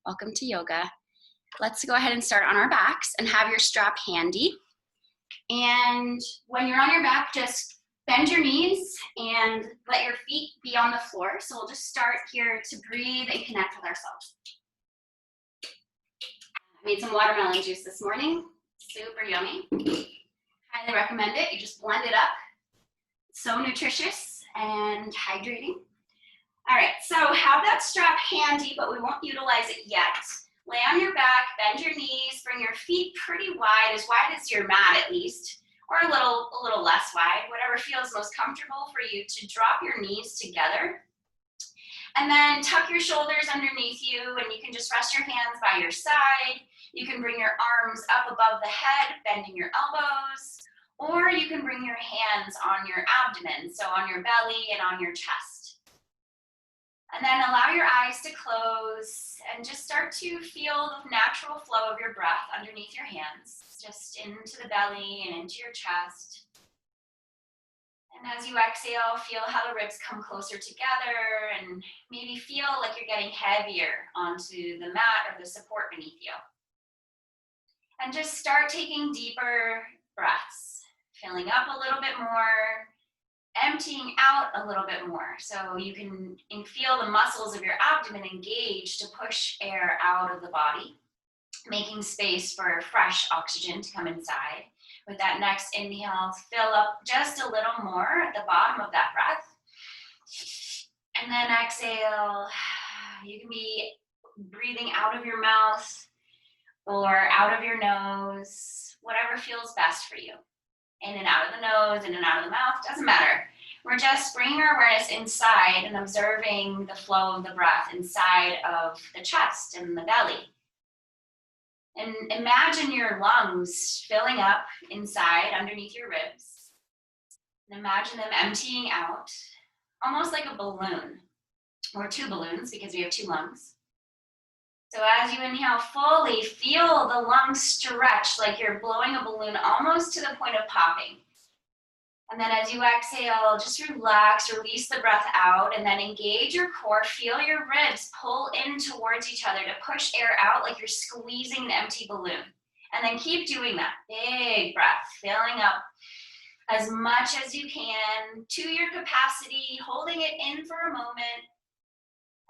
Welcome to yoga. Let's go ahead and start on our backs and have your strap handy. And when you're on your back, just bend your knees and let your feet be on the floor. So we'll just start here to breathe and connect with ourselves. I made some watermelon juice this morning. Super yummy. Highly recommend it. You just blend it up. So nutritious and hydrating. All right, so have that strap handy, but we won't utilize it yet. Lay on your back, bend your knees, bring your feet pretty wide as your mat at least, or a little less wide, whatever feels most comfortable for you to drop your knees together. And then tuck your shoulders underneath you, and you can just rest your hands by your side. You can bring your arms up above the head, bending your elbows, or you can bring your hands on your abdomen, so on your belly and on your chest. And then allow your eyes to close and just start to feel the natural flow of your breath underneath your hands, just into the belly and into your chest. And as you exhale, feel how the ribs come closer together and maybe feel like you're getting heavier onto the mat or the support beneath you. And just start taking deeper breaths, filling up a little bit more, emptying out a little bit more, so you can feel the muscles of your abdomen engage to push air out of the body, making space for fresh oxygen to come inside. With that next inhale, fill up just a little more at the bottom of that breath. And then exhale. You can be breathing out of your mouth or out of your nose, whatever feels best for you. In and out of the nose, in and out of the mouth, doesn't matter. We're just bringing our awareness inside and observing the flow of the breath inside of the chest and the belly. And imagine your lungs filling up inside underneath your ribs. And imagine them emptying out, almost like a balloon, or two balloons because we have two lungs. So as you inhale fully, feel the lungs stretch like you're blowing a balloon almost to the point of popping. And then as you exhale, just relax, release the breath out, and then engage your core. Feel your ribs pull in towards each other to push air out like you're squeezing an empty balloon. And then keep doing that. Big breath, filling up as much as you can to your capacity, holding it in for a moment.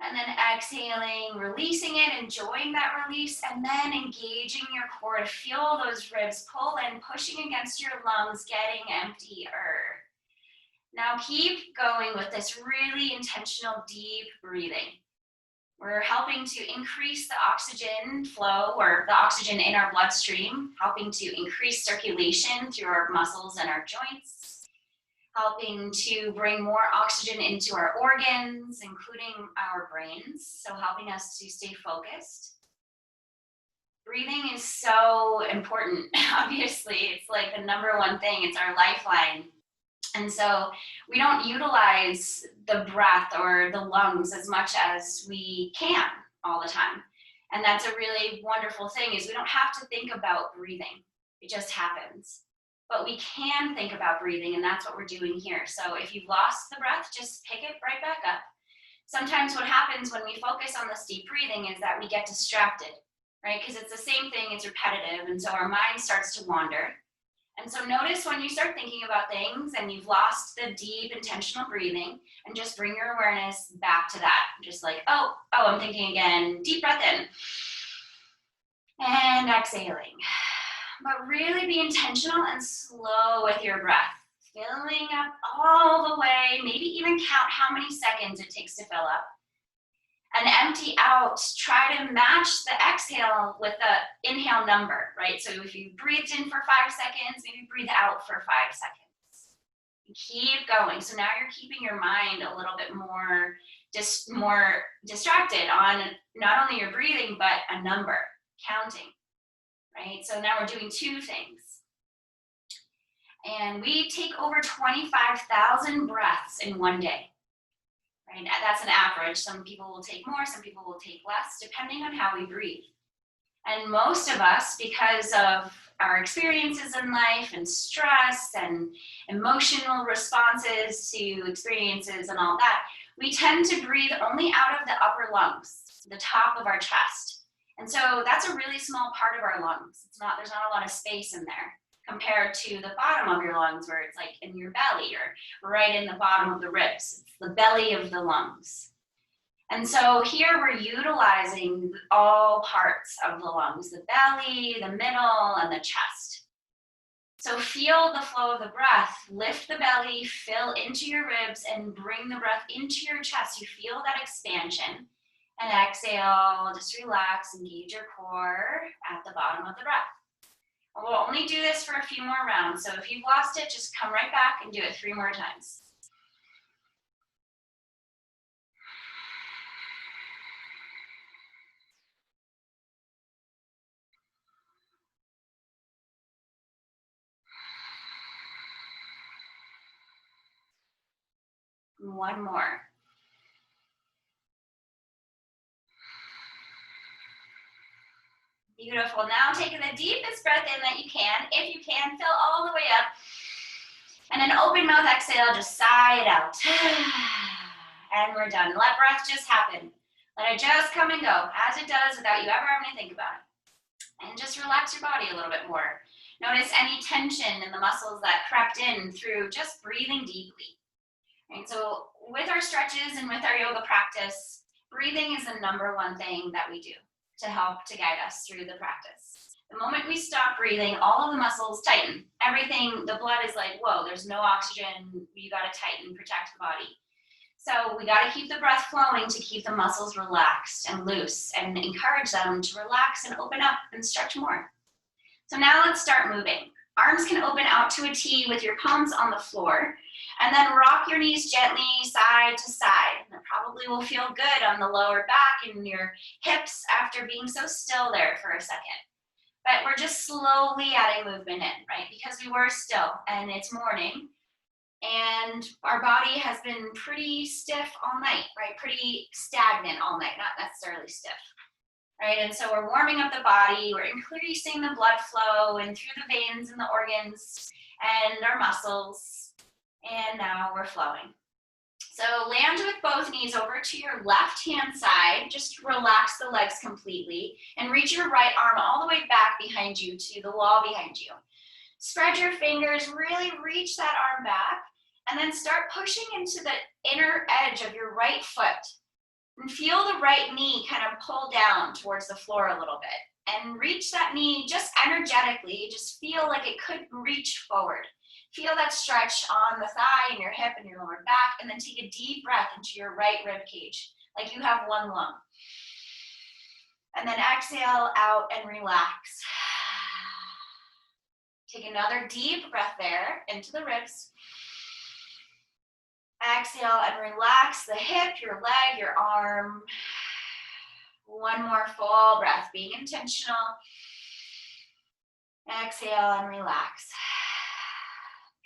And then exhaling, releasing it, enjoying that release, and then engaging your core to feel those ribs pull in, pushing against your lungs, getting emptier. Now keep going with this really intentional, deep breathing. We're helping to increase the oxygen flow, or the oxygen in our bloodstream, helping to increase circulation through our muscles and our joints, helping to bring more oxygen into our organs, including our brains, so helping us to stay focused. Breathing is so important, obviously. It's like the number one thing, it's our lifeline. And so we don't utilize the breath or the lungs as much as we can all the time. And that's a really wonderful thing, is we don't have to think about breathing. It just happens. But we can think about breathing, and that's what we're doing here. So if you've lost the breath, just pick it right back up. Sometimes what happens when we focus on this deep breathing is that we get distracted, right? Because it's the same thing, it's repetitive, and so our mind starts to wander. And so notice when you start thinking about things and you've lost the deep, intentional breathing, and just bring your awareness back to that. Just like, oh, I'm thinking again. Deep breath in. And exhaling. But really be intentional and slow with your breath, filling up all the way, maybe even count how many seconds it takes to fill up. And empty out, try to match the exhale with the inhale number, right? So if you breathed in for 5 seconds, maybe breathe out for 5 seconds. And keep going. So now you're keeping your mind a little bit more distracted on not only your breathing, but a number, counting. Right? So now we're doing two things. And we take over 25,000 breaths in one day. Right? That's an average. Some people will take more, some people will take less, depending on how we breathe. And most of us, because of our experiences in life and stress and emotional responses to experiences and all that, we tend to breathe only out of the upper lungs, the top of our chest. And so that's a really small part of our lungs. There's not a lot of space in there compared to the bottom of your lungs where it's like in your belly or right in the bottom of the ribs. It's the belly of the lungs. And so here we're utilizing all parts of the lungs, the belly, the middle, and the chest. So feel the flow of the breath. Lift the belly, fill into your ribs, and bring the breath into your chest. You feel that expansion. And exhale, just relax, engage your core at the bottom of the breath. We'll only do this for a few more rounds. So if you've lost it, just come right back and do it 3 more times. One more. Beautiful. Now take the deepest breath in that you can. If you can, fill all the way up. And an open mouth exhale, just sigh it out. And we're done. Let breath just happen. Let it just come and go as it does without you ever having to think about it. And just relax your body a little bit more. Notice any tension in the muscles that crept in through just breathing deeply. And so with our stretches and with our yoga practice, breathing is the #1 thing that we do to help to guide us through the practice. The moment we stop breathing, all of the muscles tighten. Everything, the blood is like, whoa, there's no oxygen. You got to tighten, protect the body. So we got to keep the breath flowing to keep the muscles relaxed and loose and encourage them to relax and open up and stretch more. So now let's start moving. Arms can open out to a T with your palms on the floor, and then rock your knees gently side to side. That probably will feel good on the lower back and your hips after being so still there for a second. But we're just slowly adding movement in, right? Because we were still and it's morning and our body has been pretty stiff all night, right? Pretty stagnant all night, not necessarily stiff. Right, and so we're warming up the body, we're increasing the blood flow and through the veins and the organs and our muscles, and now we're flowing. So land with both knees over to your left hand side, just relax the legs completely, and reach your right arm all the way back behind you to the wall behind you. Spread your fingers, really reach that arm back, and then start pushing into the inner edge of your right foot. And feel the right knee kind of pull down towards the floor a little bit. And reach that knee just energetically, just feel like it could reach forward. Feel that stretch on the thigh and your hip and your lower back, and then take a deep breath into your right rib cage, like you have one lung. And then exhale out and relax. Take another deep breath there into the ribs. Exhale and relax the hip, your leg, your arm. One more full breath, being intentional. Exhale and relax.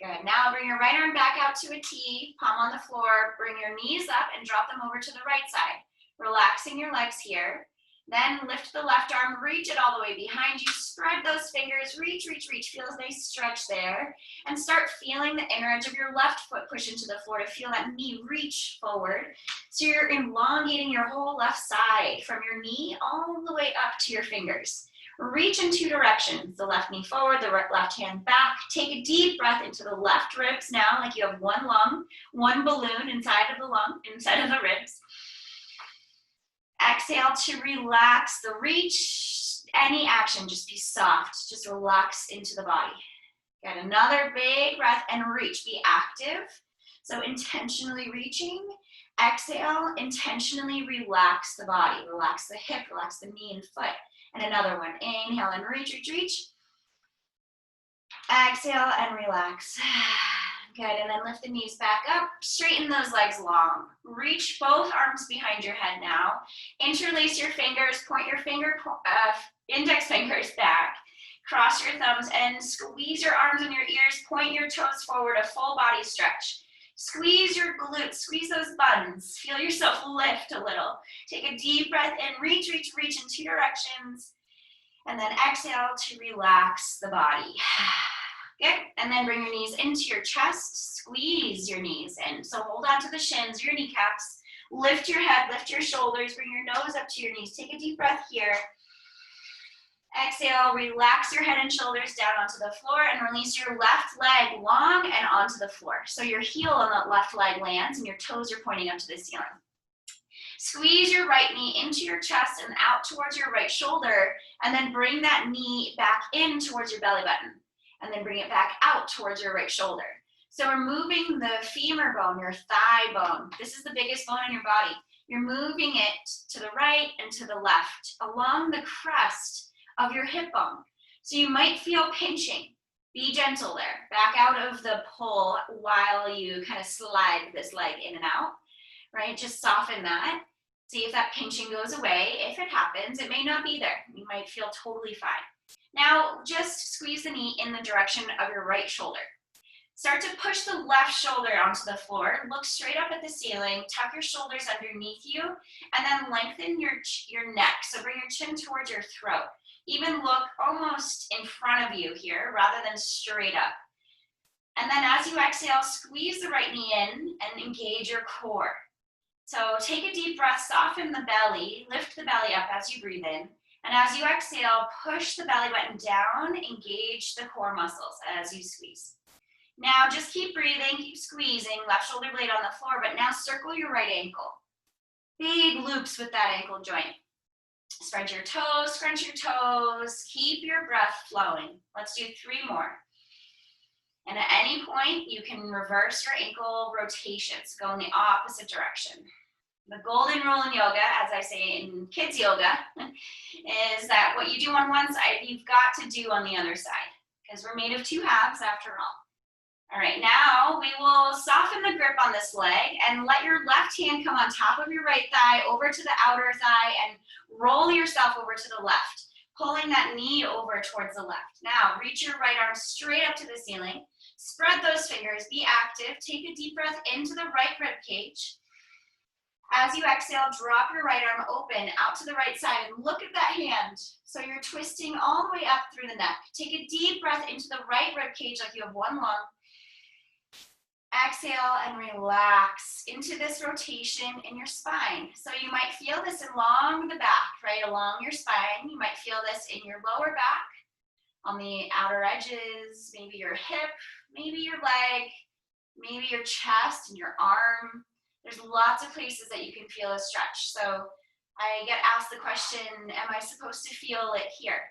Good. Now bring your right arm back out to a T, palm on the floor. Bring your knees up and drop them over to the right side. Relaxing your legs here. Then lift the left arm, reach it all the way behind you. Spread those fingers, reach, reach, reach. Feel a nice stretch there. And start feeling the inner edge of your left foot push into the floor to feel that knee reach forward. So you're elongating your whole left side from your knee all the way up to your fingers. Reach in 2 directions. The left knee forward, the left hand back. Take a deep breath into the left ribs now, like you have one lung, one balloon inside of the lung, inside of the ribs. Exhale to relax the reach. Any action, just be soft. Just relax into the body. Get another big breath and reach. Be active. So intentionally reaching. Exhale, intentionally relax the body. Relax the hip, relax the knee and foot. And another one. Inhale and reach, reach, reach. Exhale and relax. Good, and then lift the knees back up. Straighten those legs long. Reach both arms behind your head now. Interlace your fingers, point your index fingers back. Cross your thumbs and squeeze your arms and your ears. Point your toes forward, a full body stretch. Squeeze your glutes, squeeze those buns. Feel yourself lift a little. Take a deep breath in, reach, reach, reach in 2 directions. And then exhale to relax the body. Good, and then bring your knees into your chest, squeeze your knees in. So hold on to the shins, your kneecaps, lift your head, lift your shoulders, bring your nose up to your knees. Take a deep breath here. Exhale, relax your head and shoulders down onto the floor and release your left leg long and onto the floor. So your heel on the left leg lands and your toes are pointing up to the ceiling. Squeeze your right knee into your chest and out towards your right shoulder, and then bring that knee back in towards your belly button, and then bring it back out towards your right shoulder. So we're moving the femur bone, your thigh bone. This is the biggest bone in your body. You're moving it to the right and to the left along the crest of your hip bone. So you might feel pinching. Be gentle there. Back out of the pull while you kind of slide this leg in and out, right? Just soften that. See if that pinching goes away. If it happens, it may not be there. You might feel totally fine. Now, just squeeze the knee in the direction of your right shoulder. Start to push the left shoulder onto the floor. Look straight up at the ceiling. Tuck your shoulders underneath you, and then lengthen your neck. So bring your chin towards your throat. Even look almost in front of you here rather than straight up. And then as you exhale, squeeze the right knee in and engage your core. So take a deep breath, soften the belly, lift the belly up as you breathe in. And as you exhale, push the belly button down, engage the core muscles as you squeeze. Now just keep breathing, keep squeezing, left shoulder blade on the floor, but now circle your right ankle. Big loops with that ankle joint. Spread your toes, scrunch your toes, keep your breath flowing. Let's do 3 more. And at any point, you can reverse your ankle rotations, go in the opposite direction. The golden rule in yoga, as I say in kids yoga, is that what you do on one side, you've got to do on the other side, because we're made of 2 halves after all. All right, now we will soften the grip on this leg and let your left hand come on top of your right thigh over to the outer thigh and roll yourself over to the left, pulling that knee over towards the left. Now reach your right arm straight up to the ceiling. Spread those fingers, be active. Take a deep breath into the right rib cage. As you exhale, drop your right arm open out to the right side and look at that hand. So you're twisting all the way up through the neck. Take a deep breath into the right rib cage like you have one lung. Exhale and relax into this rotation in your spine. So you might feel this along the back, right along your spine. You might feel this in your lower back, on the outer edges, maybe your hip, maybe your leg, maybe your chest and your arm. There's lots of places that you can feel a stretch. So I get asked the question, am I supposed to feel it here?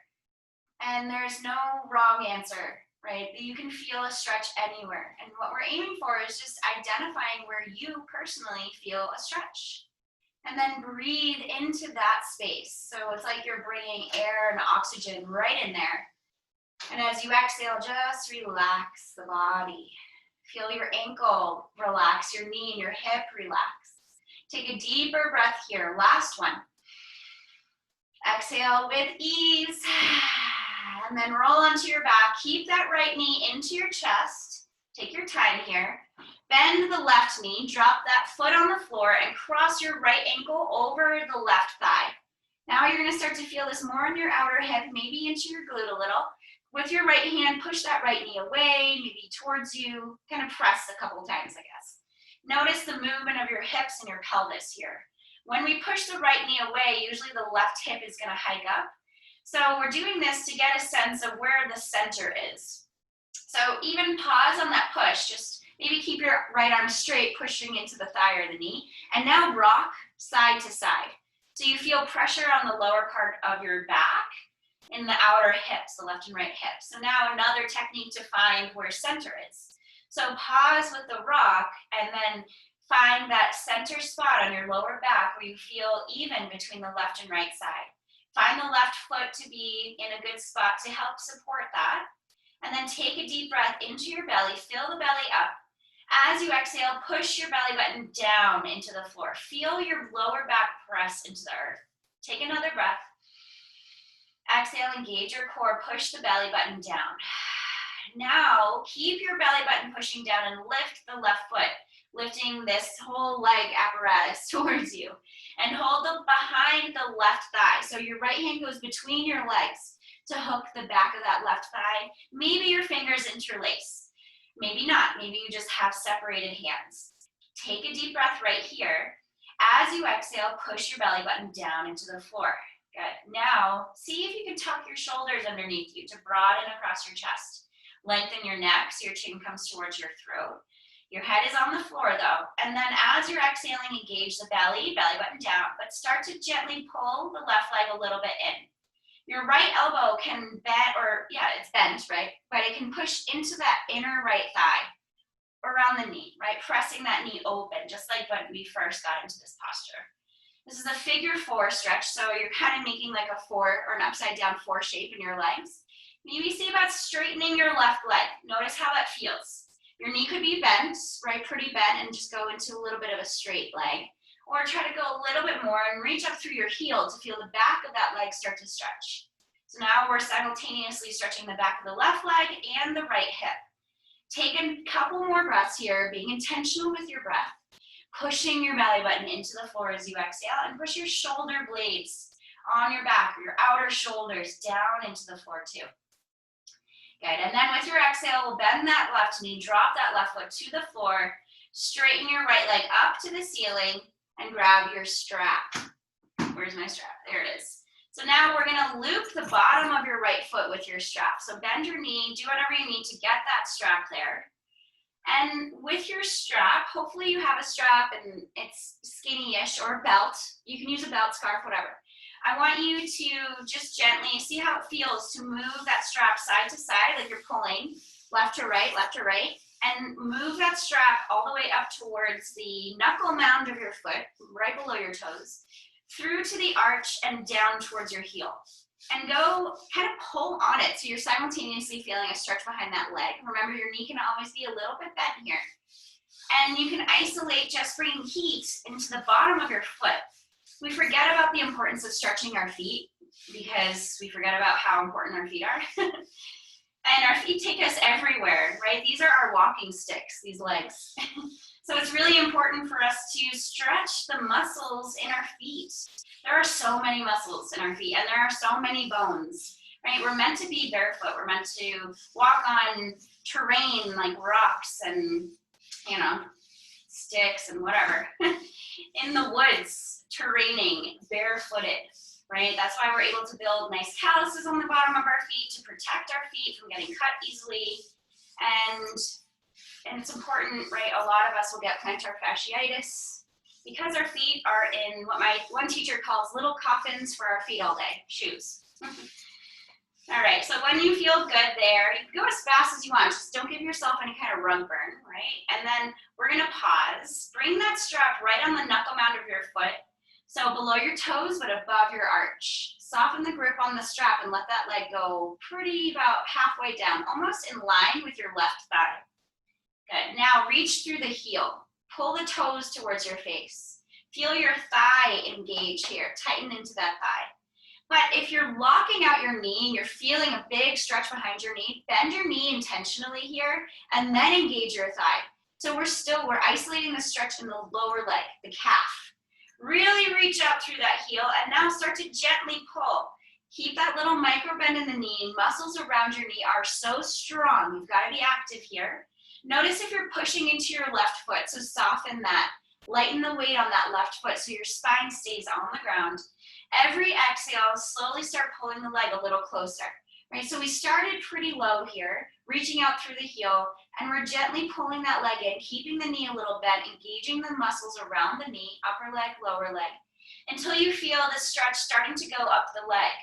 And there's no wrong answer, right? You can feel a stretch anywhere. And what we're aiming for is just identifying where you personally feel a stretch. And then breathe into that space. So it's like you're bringing air and oxygen right in there. And as you exhale, just relax the body. Feel your ankle relax, your knee and your hip relax. Take a deeper breath here. Last one. Exhale with ease. And then roll onto your back. Keep that right knee into your chest. Take your time here. Bend the left knee. Drop that foot on the floor and cross your right ankle over the left thigh. Now you're going to start to feel this more in your outer hip, maybe into your glute a little. With your right hand, push that right knee away, maybe towards you. Kind of press a couple times, I guess. Notice the movement of your hips and your pelvis here. When we push the right knee away, usually the left hip is going to hike up. So we're doing this to get a sense of where the center is. So even pause on that push. Just maybe keep your right arm straight, pushing into the thigh or the knee. And now rock side to side. So you feel pressure on the lower part of your back in the outer hips, the left and right hips. So now another technique to find where center is. So pause with the rock and then find that center spot on your lower back where you feel even between the left and right side. Find the left foot to be in a good spot to help support that. And then take a deep breath into your belly, fill the belly up. As you exhale, push your belly button down into the floor. Feel your lower back press into the earth. Take another breath. Exhale, engage your core, push the belly button down. Now, keep your belly button pushing down and lift the left foot, lifting this whole leg apparatus towards you. And hold them behind the left thigh. So your right hand goes between your legs to hook the back of that left thigh. Maybe your fingers interlace. Maybe not. Maybe you just have separated hands. Take a deep breath right here. As you exhale, push your belly button down into the floor. Good. Now, see if you can tuck your shoulders underneath you to broaden across your chest. Lengthen your neck so your chin comes towards your throat. Your head is on the floor though. And then as you're exhaling, engage the belly button down, but start to gently pull the left leg a little bit in. Your right elbow can bend, or yeah, it's bent, right? But it can push into that inner right thigh, around the knee, right? Pressing that knee open, just like when we first got into this posture. This is a figure 4 stretch, so you're kind of making like a 4 or an upside down 4 shape in your legs. Maybe see about straightening your left leg. Notice how that feels. Your knee could be bent, right? Pretty bent, and just go into a little bit of a straight leg. Or try to go a little bit more and reach up through your heel to feel the back of that leg start to stretch. So now we're simultaneously stretching the back of the left leg and the right hip. Take a couple more breaths here, being intentional with your breath. Pushing your belly button into the floor as you exhale, and push your shoulder blades on your back, or your outer shoulders down into the floor too. Good, and then with your exhale, we'll bend that left knee, drop that left foot to the floor, straighten your right leg up to the ceiling, and grab your strap. Where's my strap? There it is. So now we're gonna loop the bottom of your right foot with your strap. So bend your knee, do whatever you need to get that strap there. And with your strap, hopefully you have a strap and it's skinny-ish, or a belt. You can use a belt, scarf, whatever. I want you to just gently see how it feels to move that strap side to side, like you're pulling left to right, and move that strap all the way up towards the knuckle mound of your foot, right below your toes, through to the arch and down towards your heel. And go kind of pull on it so you're simultaneously feeling a stretch behind that leg. Remember, your knee can always be a little bit bent here. And you can isolate just bringing heat into the bottom of your foot. We forget about the importance of stretching our feet because we forget about how important our feet are. And our feet take us everywhere, right? These are our walking sticks, these legs. So it's really important for us to stretch the muscles in our feet. There are so many muscles in our feet, and there are so many bones, right? We're meant to be barefoot. We're meant to walk on terrain like rocks and, you know, sticks and whatever. In the woods, terraining, barefooted, right? That's why we're able to build nice calluses on the bottom of our feet to protect our feet from getting cut easily. And it's important, right? A lot of us will get plantar fasciitis because our feet are in what my one teacher calls little coffins for our feet all day, shoes. All right, so when you feel good there, you can go as fast as you want. Just don't give yourself any kind of rug burn, right? And then we're gonna pause. Bring that strap right on the knuckle mound of your foot. So below your toes, but above your arch. Soften the grip on the strap and let that leg go pretty about halfway down, almost in line with your left thigh. Good, now reach through the heel. Pull the toes towards your face. Feel your thigh engage here, tighten into that thigh. But if you're locking out your knee and you're feeling a big stretch behind your knee, bend your knee intentionally here and then engage your thigh. So we're isolating the stretch in the lower leg, the calf. Really reach out through that heel and now start to gently pull. Keep that little micro bend in the knee. Muscles around your knee are so strong. You've got to be active here. Notice if you're pushing into your left foot, so soften that. Lighten the weight on that left foot so your spine stays on the ground. Every exhale, slowly start pulling the leg a little closer, right? So we started pretty low here, reaching out through the heel, and we're gently pulling that leg in, keeping the knee a little bent, engaging the muscles around the knee, upper leg, lower leg, until you feel the stretch starting to go up the leg.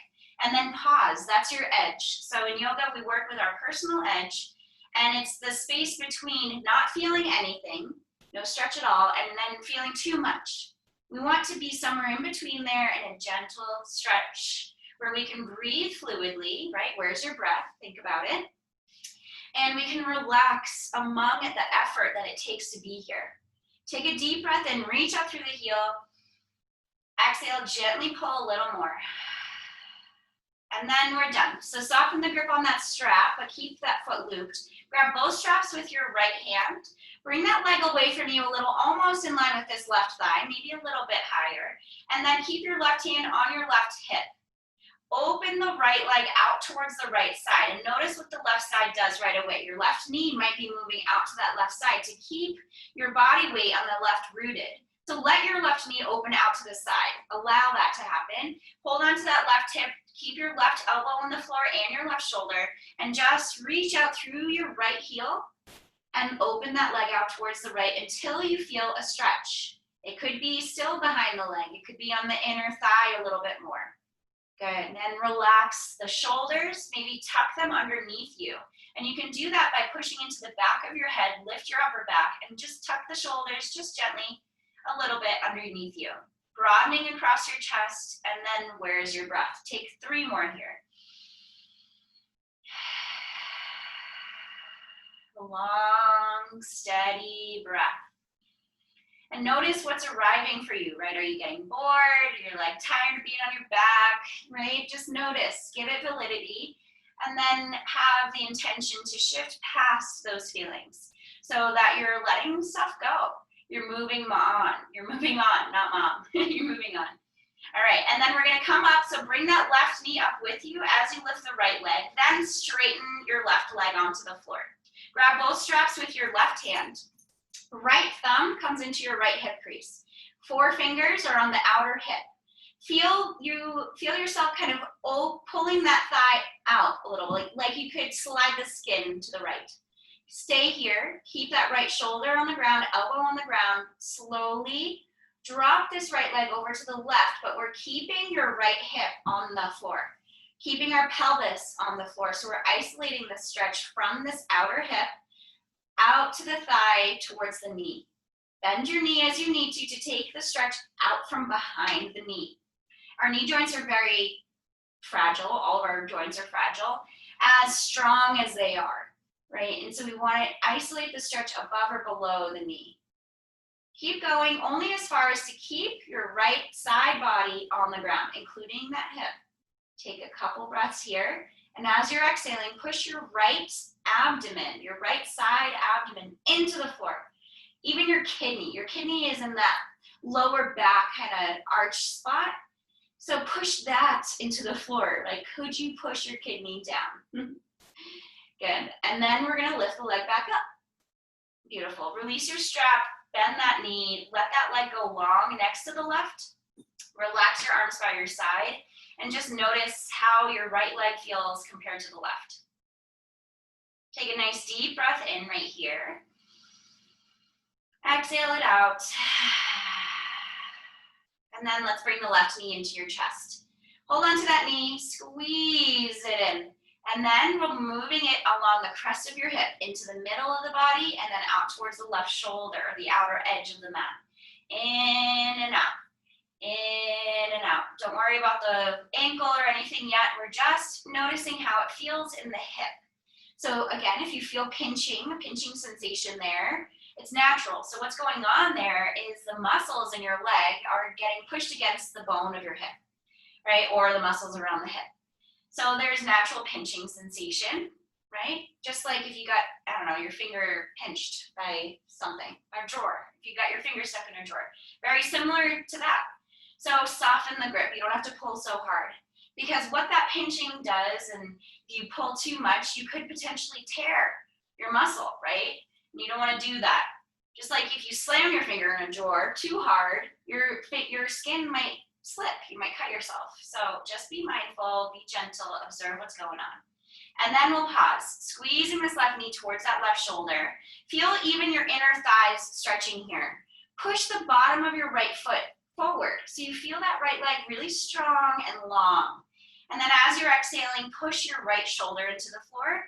And then pause, that's your edge. So in yoga, we work with our personal edge, and it's the space between not feeling anything, no stretch at all, and then feeling too much. We want to be somewhere in between there in a gentle stretch where we can breathe fluidly, right? Where's your breath? Think about it. And we can relax among the effort that it takes to be here. Take a deep breath in, reach up through the heel. Exhale, gently pull a little more. And then we're done. So soften the grip on that strap, but keep that foot looped. Grab both straps with your right hand. Bring that leg away from you a little, almost in line with this left thigh, maybe a little bit higher. And then keep your left hand on your left hip. Open the right leg out towards the right side. And notice what the left side does right away. Your left knee might be moving out to that left side to keep your body weight on the left rooted. So let your left knee open out to the side. Allow that to happen. Hold on to that left hip. Keep your left elbow on the floor and your left shoulder, and just reach out through your right heel and open that leg out towards the right until you feel a stretch. It could be still behind the leg. It could be on the inner thigh a little bit more. Good, and then relax the shoulders, maybe tuck them underneath you. And you can do that by pushing into the back of your head, lift your upper back, and just tuck the shoulders just gently a little bit underneath you. Broadening across your chest, and then where's your breath? Take 3 more here. Long, steady breath. And notice what's arriving for you, right? Are you getting bored? You're like tired of being on your back, right? Just notice, give it validity, and then have the intention to shift past those feelings so that you're letting stuff go. You're moving on. You're moving on, not mom. You're moving on. All right, and then we're gonna come up, so bring that left knee up with you as you lift the right leg, then straighten your left leg onto the floor. Grab both straps with your left hand. Right thumb comes into your right hip crease. 4 fingers are on the outer hip. Feel yourself kind of pulling that thigh out a little, like you could slide the skin to the right. Stay here, keep that right shoulder on the ground, elbow on the ground. Slowly drop this right leg over to the left, but we're keeping your right hip on the floor, keeping our pelvis on the floor. So we're isolating the stretch from this outer hip out to the thigh towards the knee. Bend your knee as you need to take the stretch out from behind the knee. Our knee joints are very fragile. All of our joints are fragile, as strong as they are, right? And so we want to isolate the stretch above or below the knee. Keep going only as far as to keep your right side body on the ground, including that hip. Take a couple breaths here. And as you're exhaling, push your right abdomen, your right side abdomen into the floor. Even your kidney is in that lower back kind of arch spot. So push that into the floor. Like, could you push your kidney down? Good. And then we're gonna lift the leg back up. Beautiful. Release your strap, bend that knee, let that leg go long next to the left. Relax your arms by your side. And just notice how your right leg feels compared to the left. Take a nice deep breath in right here. Exhale it out. And then let's bring the left knee into your chest. Hold on to that knee, squeeze it in. And then we're moving it along the crest of your hip into the middle of the body and then out towards the left shoulder, the outer edge of the mat. In and out. In and out. Don't worry about the ankle or anything yet. We're just noticing how it feels in the hip. So again, if you feel a pinching sensation there, it's natural. So what's going on there is the muscles in your leg are getting pushed against the bone of your hip, right? Or the muscles around the hip. So there's natural pinching sensation, right? Just like if you got, I don't know, your finger pinched by something, a drawer. If you got your finger stuck in a drawer. Very similar to that. So soften the grip. You don't have to pull so hard. Because what that pinching does, and if you pull too much, you could potentially tear your muscle, right? And you don't want to do that. Just like if you slam your finger in a drawer too hard, your skin might slip. You might cut yourself. So just be mindful, be gentle, observe what's going on. And then we'll pause, squeezing this left knee towards that left shoulder. Feel even your inner thighs stretching here. Push the bottom of your right foot forward. So you feel that right leg really strong and long. And then as you're exhaling, push your right shoulder into the floor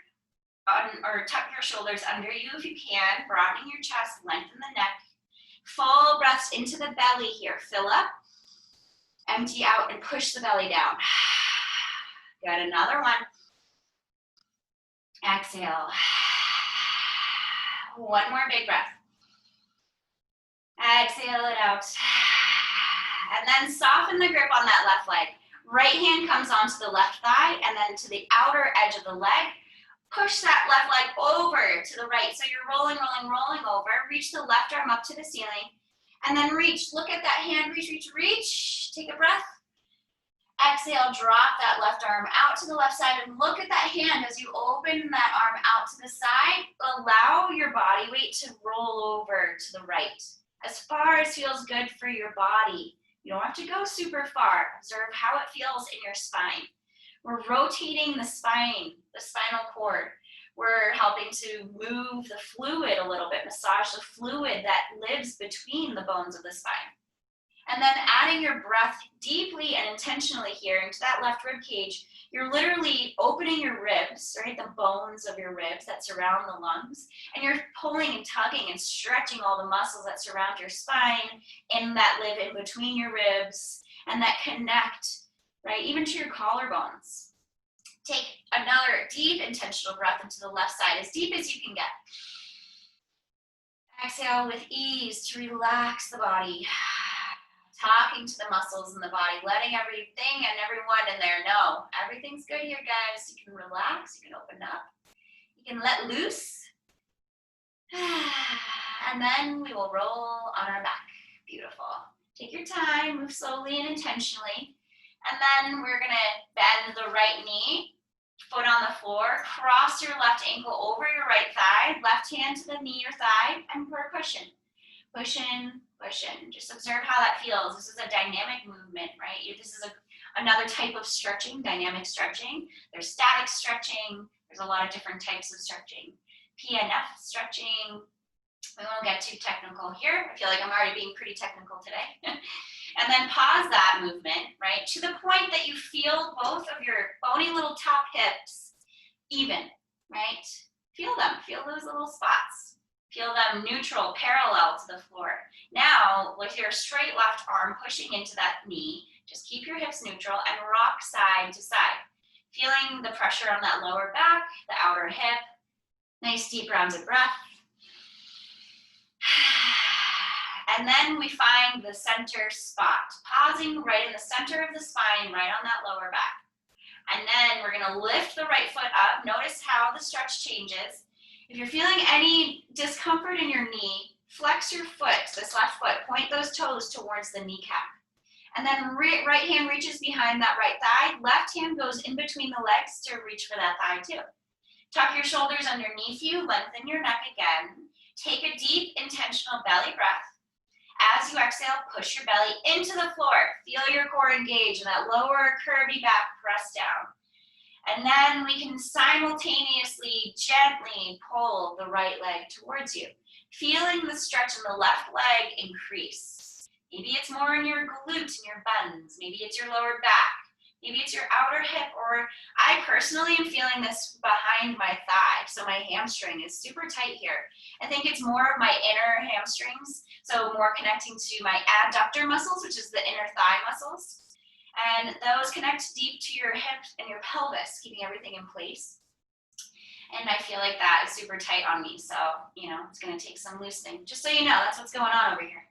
or tuck your shoulders under you if you can, broadening your chest, lengthen the neck. Full breaths into the belly here. Fill up, empty out, and push the belly down. Good, another one. Exhale. One more big breath. Exhale it out. And then soften the grip on that left leg. Right hand comes onto the left thigh and then to the outer edge of the leg. Push that left leg over to the right. So you're rolling, rolling, rolling over. Reach the left arm up to the ceiling. And then reach. Look at that hand. Reach, reach, reach. Take a breath. Exhale, drop that left arm out to the left side and look at that hand as you open that arm out to the side. Allow your body weight to roll over to the right. as far as feels good for your body. You don't have to go super far. Observe how it feels in your spine. We're rotating the spine, the spinal cord. We're helping to move the fluid a little bit, massage the fluid that lives between the bones of the spine. And then adding your breath deeply and intentionally here into that left rib cage, you're literally opening your ribs, right? The bones of your ribs that surround the lungs, and you're pulling and tugging and stretching all the muscles that surround your spine and that live in between your ribs and that connect, right? Even to your collarbones. Take another deep intentional breath into the left side, as deep as you can get. Exhale with ease to relax the body. Talking to the muscles in the body, letting everything and everyone in there know everything's good here, guys. You can relax, you can open up, you can let loose. And then we will roll on our back. Beautiful. Take your time, move slowly and intentionally. And then we're gonna bend the right knee, foot on the floor, cross your left ankle over your right thigh, left hand to the knee or thigh, and for a cushion. Push in, push in. Just observe how that feels. This is a dynamic movement, right? This is another type of stretching, dynamic stretching. There's static stretching. There's a lot of different types of stretching. PNF stretching. We won't get too technical here. I feel like I'm already being pretty technical today. And then pause that movement, right? To the point that you feel both of your bony little top hips even, right? Feel them, feel those little spots. Feel them neutral, parallel to the floor. Now, with your straight left arm pushing into that knee, just keep your hips neutral and rock side to side. Feeling the pressure on that lower back, the outer hip. Nice deep rounds of breath. And then we find the center spot, pausing right in the center of the spine, right on that lower back. And then we're gonna lift the right foot up. Notice how the stretch changes. If you're feeling any discomfort in your knee, flex your foot, this left foot, point those toes towards the kneecap. And then right hand reaches behind that right thigh, left hand goes in between the legs to reach for that thigh too. Tuck your shoulders underneath you, lengthen your neck again. Take a deep, intentional belly breath. As you exhale, push your belly into the floor. Feel your core engage and that lower curvy back press down. And then we can simultaneously, gently pull the right leg towards you, feeling the stretch in the left leg increase. Maybe it's more in your glutes and your buns. Maybe it's your lower back. Maybe it's your outer hip, or I personally am feeling this behind my thigh. So my hamstring is super tight here. I think it's more of my inner hamstrings. So more connecting to my adductor muscles, which is the inner thigh muscles. And those connect deep to your hips and your pelvis, keeping everything in place. And I feel like that is super tight on me. So, it's gonna take some loosening. Just so you know, that's what's going on over here.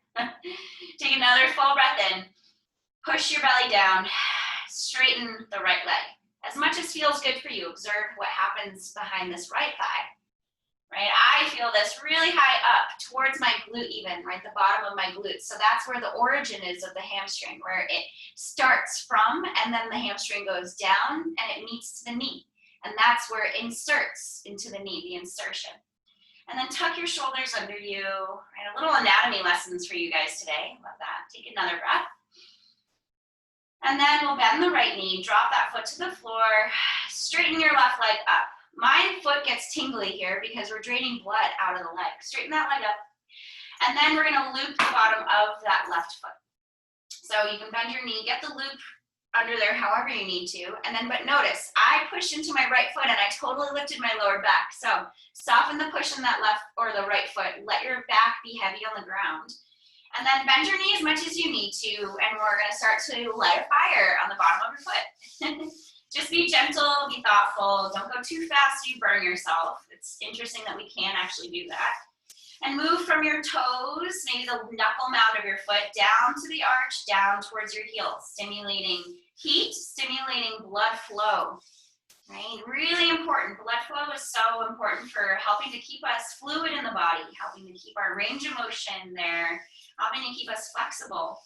Take another full breath in. Push your belly down. Straighten the right leg. As much as feels good for you, observe what happens behind this right thigh. Right, I feel this really high up towards my glute even, right, the bottom of my glute. So that's where the origin is of the hamstring, where it starts from and then the hamstring goes down and it meets to the knee. And that's where it inserts into the knee, the insertion. And then tuck your shoulders under you, right, a little anatomy lessons for you guys today. Love that. Take another breath. And then we'll bend the right knee, drop that foot to the floor, straighten your left leg up. My foot gets tingly here because we're draining blood out of the leg. Straighten that leg up. And then we're gonna loop the bottom of that left foot. So you can bend your knee, get the loop under there however you need to. And then, but notice, I pushed into my right foot and I totally lifted my lower back. So soften the push in that left or the right foot. Let your back be heavy on the ground. And then bend your knee as much as you need to. And we're gonna start to light a fire on the bottom of your foot. Just be gentle, be thoughtful, don't go too fast so you burn yourself. It's interesting that we can actually do that. And move from your toes, maybe the knuckle mound of your foot, down to the arch, down towards your heels, stimulating heat, stimulating blood flow, right? Really important. Blood flow is so important for helping to keep us fluid in the body, helping to keep our range of motion there, helping to keep us flexible,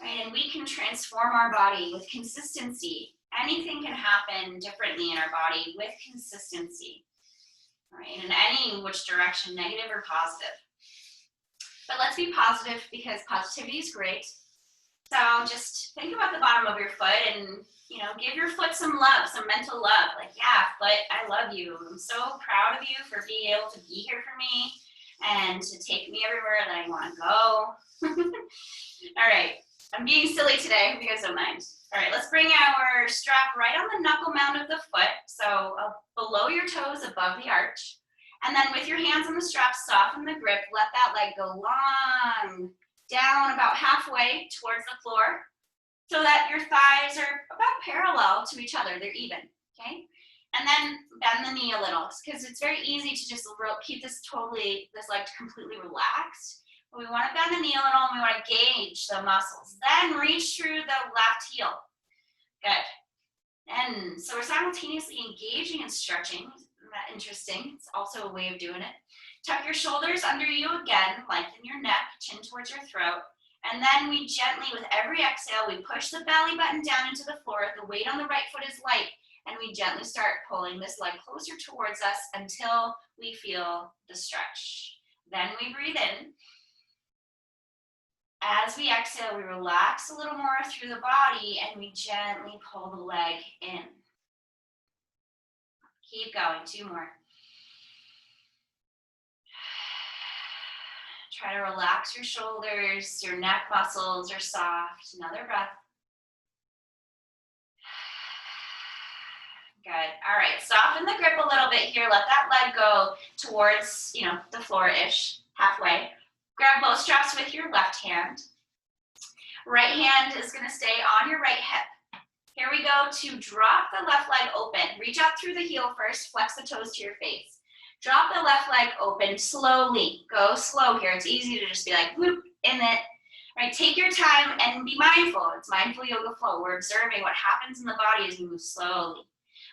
right? And we can transform our body with consistency. Anything can happen differently in our body with consistency, right? In any which direction, negative or positive. But let's be positive because positivity is great. So just think about the bottom of your foot and, you know, give your foot some love, some mental love. Like, yeah, foot, I love you. I'm so proud of you for being able to be here for me and to take me everywhere that I want to go. All right, I'm being silly today. I hope you guys don't mind. All right, let's bring our strap right on the knuckle mound of the foot. So below your toes, above the arch. And then with your hands on the strap, soften the grip. Let that leg go long, down about halfway towards the floor so that your thighs are about parallel to each other. They're even, okay? And then bend the knee a little because it's very easy to just keep this leg completely relaxed. But we want to bend the knee a little and we want to gauge the muscles. Then reach through the left heel. Good. And so we're simultaneously engaging and stretching. Isn't that interesting? It's also a way of doing it. Tuck your shoulders under you again, lengthen your neck, chin towards your throat. And then we gently, with every exhale, we push the belly button down into the floor. The weight on the right foot is light. And we gently start pulling this leg closer towards us until we feel the stretch. Then we breathe in. As we exhale, we relax a little more through the body and we gently pull the leg in. Keep going, 2 more. Try to relax your shoulders, your neck muscles are soft. Another breath. Good. All right, soften the grip a little bit here. Let that leg go towards, the floor-ish, halfway. Grab both straps with your left hand. Right hand is gonna stay on your right hip. Here we go to drop the left leg open. Reach out through the heel first, flex the toes to your face. Drop the left leg open slowly. Go slow here. It's easy to just be like, whoop, in it. Right, take your time and be mindful. It's mindful yoga flow. We're observing what happens in the body as we move slowly.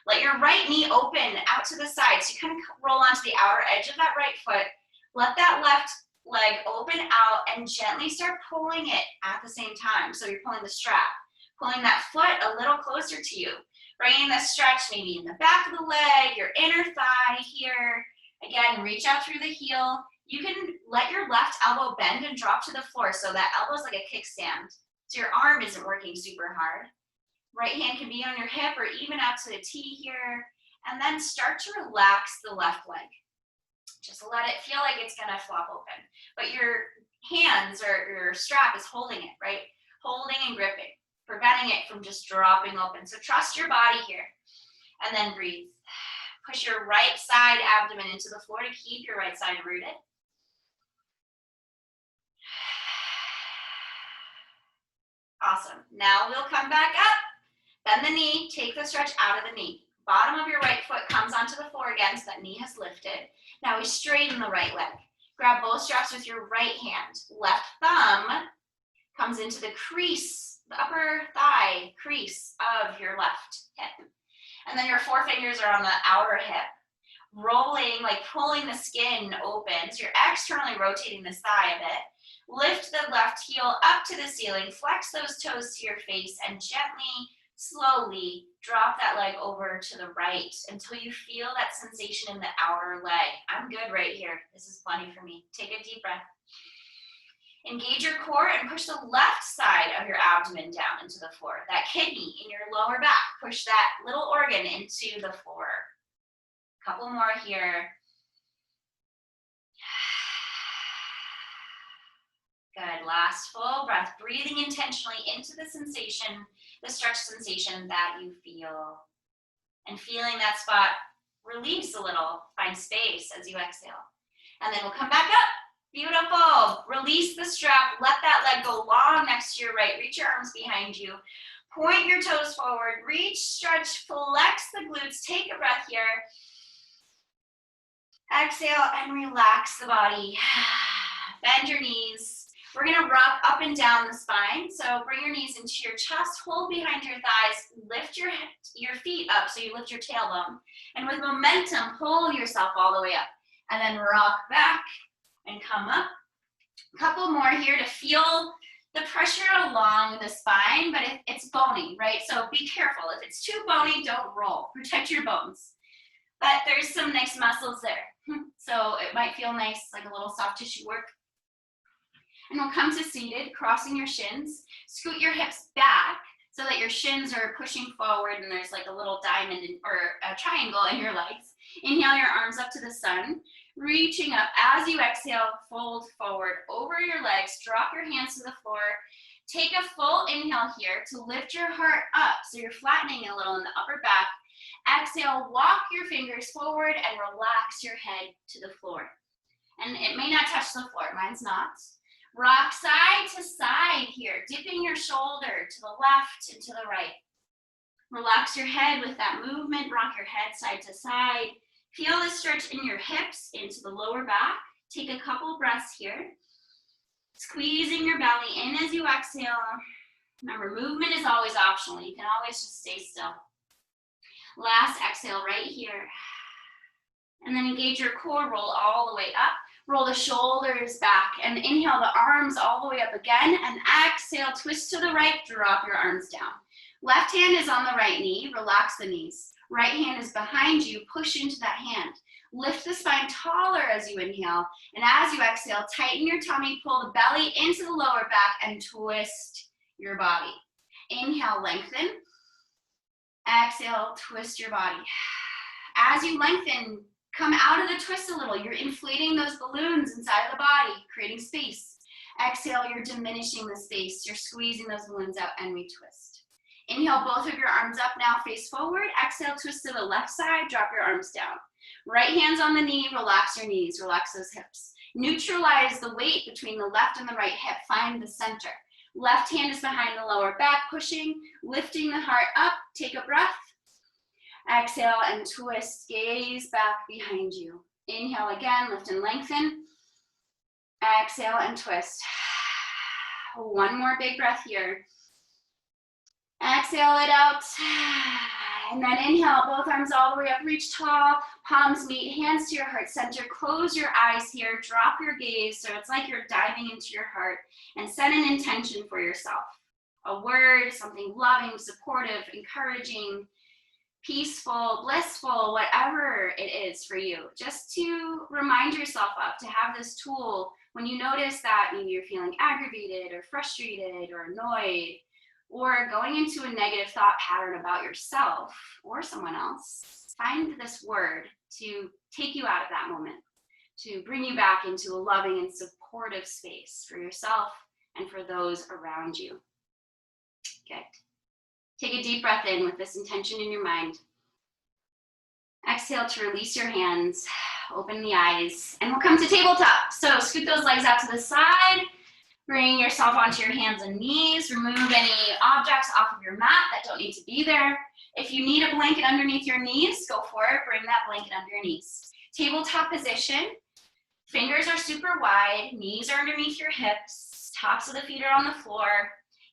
Let your right knee open out to the side. So you kind of roll onto the outer edge of that right foot. Let that left leg open out and gently start pulling it at the same time. So you're pulling the strap, pulling that foot a little closer to you, bringing the stretch maybe in the back of the leg, your inner thigh here. Again, reach out through the heel. You can let your left elbow bend and drop to the floor so that elbow is like a kickstand. So your arm isn't working super hard. Right hand can be on your hip or even out to the T here. And then start to relax the left leg. Just let it feel like it's gonna flop open. But your hands or your strap is holding it, right? Holding and gripping, preventing it from just dropping open. So trust your body here. And then breathe. Push your right side abdomen into the floor to keep your right side rooted. Awesome. Now we'll come back up. Bend the knee, take the stretch out of the knee. Bottom of your right foot comes onto the floor again, so that knee has lifted. Now we straighten the right leg. Grab both straps with your right hand. Left thumb comes into the crease, the upper thigh crease of your left hip. And then your forefingers are on the outer hip, rolling, like pulling the skin open. So you're externally rotating this thigh a bit. Lift the left heel up to the ceiling, flex those toes to your face, and gently, slowly drop that leg over to the right until you feel that sensation in the outer leg. I'm good right here. This is plenty for me. Take a deep breath. Engage your core and push the left side of your abdomen down into the floor. That kidney in your lower back, push that little organ into the floor. Couple more here. Good, last full breath, breathing intentionally into the sensation, the stretch sensation that you feel. And feeling that spot release a little, find space as you exhale. And then we'll come back up. Beautiful. Release the strap, let that leg go long next to your right. Reach your arms behind you. Point your toes forward, reach, stretch, flex the glutes. Take a breath here. Exhale and relax the body. Bend your knees. We're gonna rock up and down the spine. So bring your knees into your chest, hold behind your thighs, lift your feet up so you lift your tailbone. And with momentum, pull yourself all the way up. And then rock back and come up. A couple more here to feel the pressure along the spine, but it's bony, right? So be careful. If it's too bony, don't roll. Protect your bones. But there's some nice muscles there. So it might feel nice, like a little soft tissue work. And we'll come to seated, crossing your shins. Scoot your hips back so that your shins are pushing forward and there's like a little diamond or a triangle in your legs. Inhale your arms up to the sun, reaching up. As you exhale, fold forward over your legs, drop your hands to the floor. Take a full inhale here to lift your heart up, so you're flattening a little in the upper back. Exhale, walk your fingers forward and relax your head to the floor. And it may not touch the floor, mine's not. Rock side to side here, dipping your shoulder to the left and to the right. Relax your head with that movement, rock your head side to side. Feel the stretch in your hips into the lower back. Take a couple breaths here. Squeezing your belly in as you exhale. Remember, movement is always optional. You can always just stay still. Last exhale right here. And then engage your core, roll all the way up. Roll the shoulders back and inhale the arms all the way up again. And exhale, twist to the right, drop your arms down. Left hand is on the right knee, relax the knees. Right hand is behind you, push into that hand. Lift the spine taller as you inhale. And as you exhale, tighten your tummy, pull the belly into the lower back and twist your body. Inhale, lengthen. Exhale, twist your body. As you lengthen, come out of the twist a little. You're inflating those balloons inside of the body, creating space. Exhale, you're diminishing the space. You're squeezing those balloons out and retwist. Inhale, both of your arms up now, face forward. Exhale, twist to the left side, drop your arms down. Right hand's on the knee, relax your knees, relax those hips. Neutralize the weight between the left and the right hip, find the center. Left hand is behind the lower back, pushing, lifting the heart up, take a breath. Exhale and twist, gaze back behind you. Inhale again, lift and lengthen. Exhale and twist. One more big breath here. Exhale it out. And then inhale, both arms all the way up, reach tall, palms meet, hands to your heart center. Close your eyes here, drop your gaze so it's like you're diving into your heart and set an intention for yourself. A word, something loving, supportive, encouraging, peaceful, blissful, whatever it is for you. Just to remind yourself up, to have this tool when you notice that maybe you're feeling aggravated or frustrated or annoyed, or going into a negative thought pattern about yourself or someone else. Find this word to take you out of that moment, to bring you back into a loving and supportive space for yourself and for those around you. Good. Take a deep breath in with this intention in your mind. Exhale to release your hands, open the eyes, and we'll come to tabletop. So scoot those legs out to the side. Bring yourself onto your hands and knees. Remove any objects off of your mat that don't need to be there. If you need a blanket underneath your knees, go for it. Bring that blanket under your knees. Tabletop position. Fingers are super wide. Knees are underneath your hips. Tops of the feet are on the floor.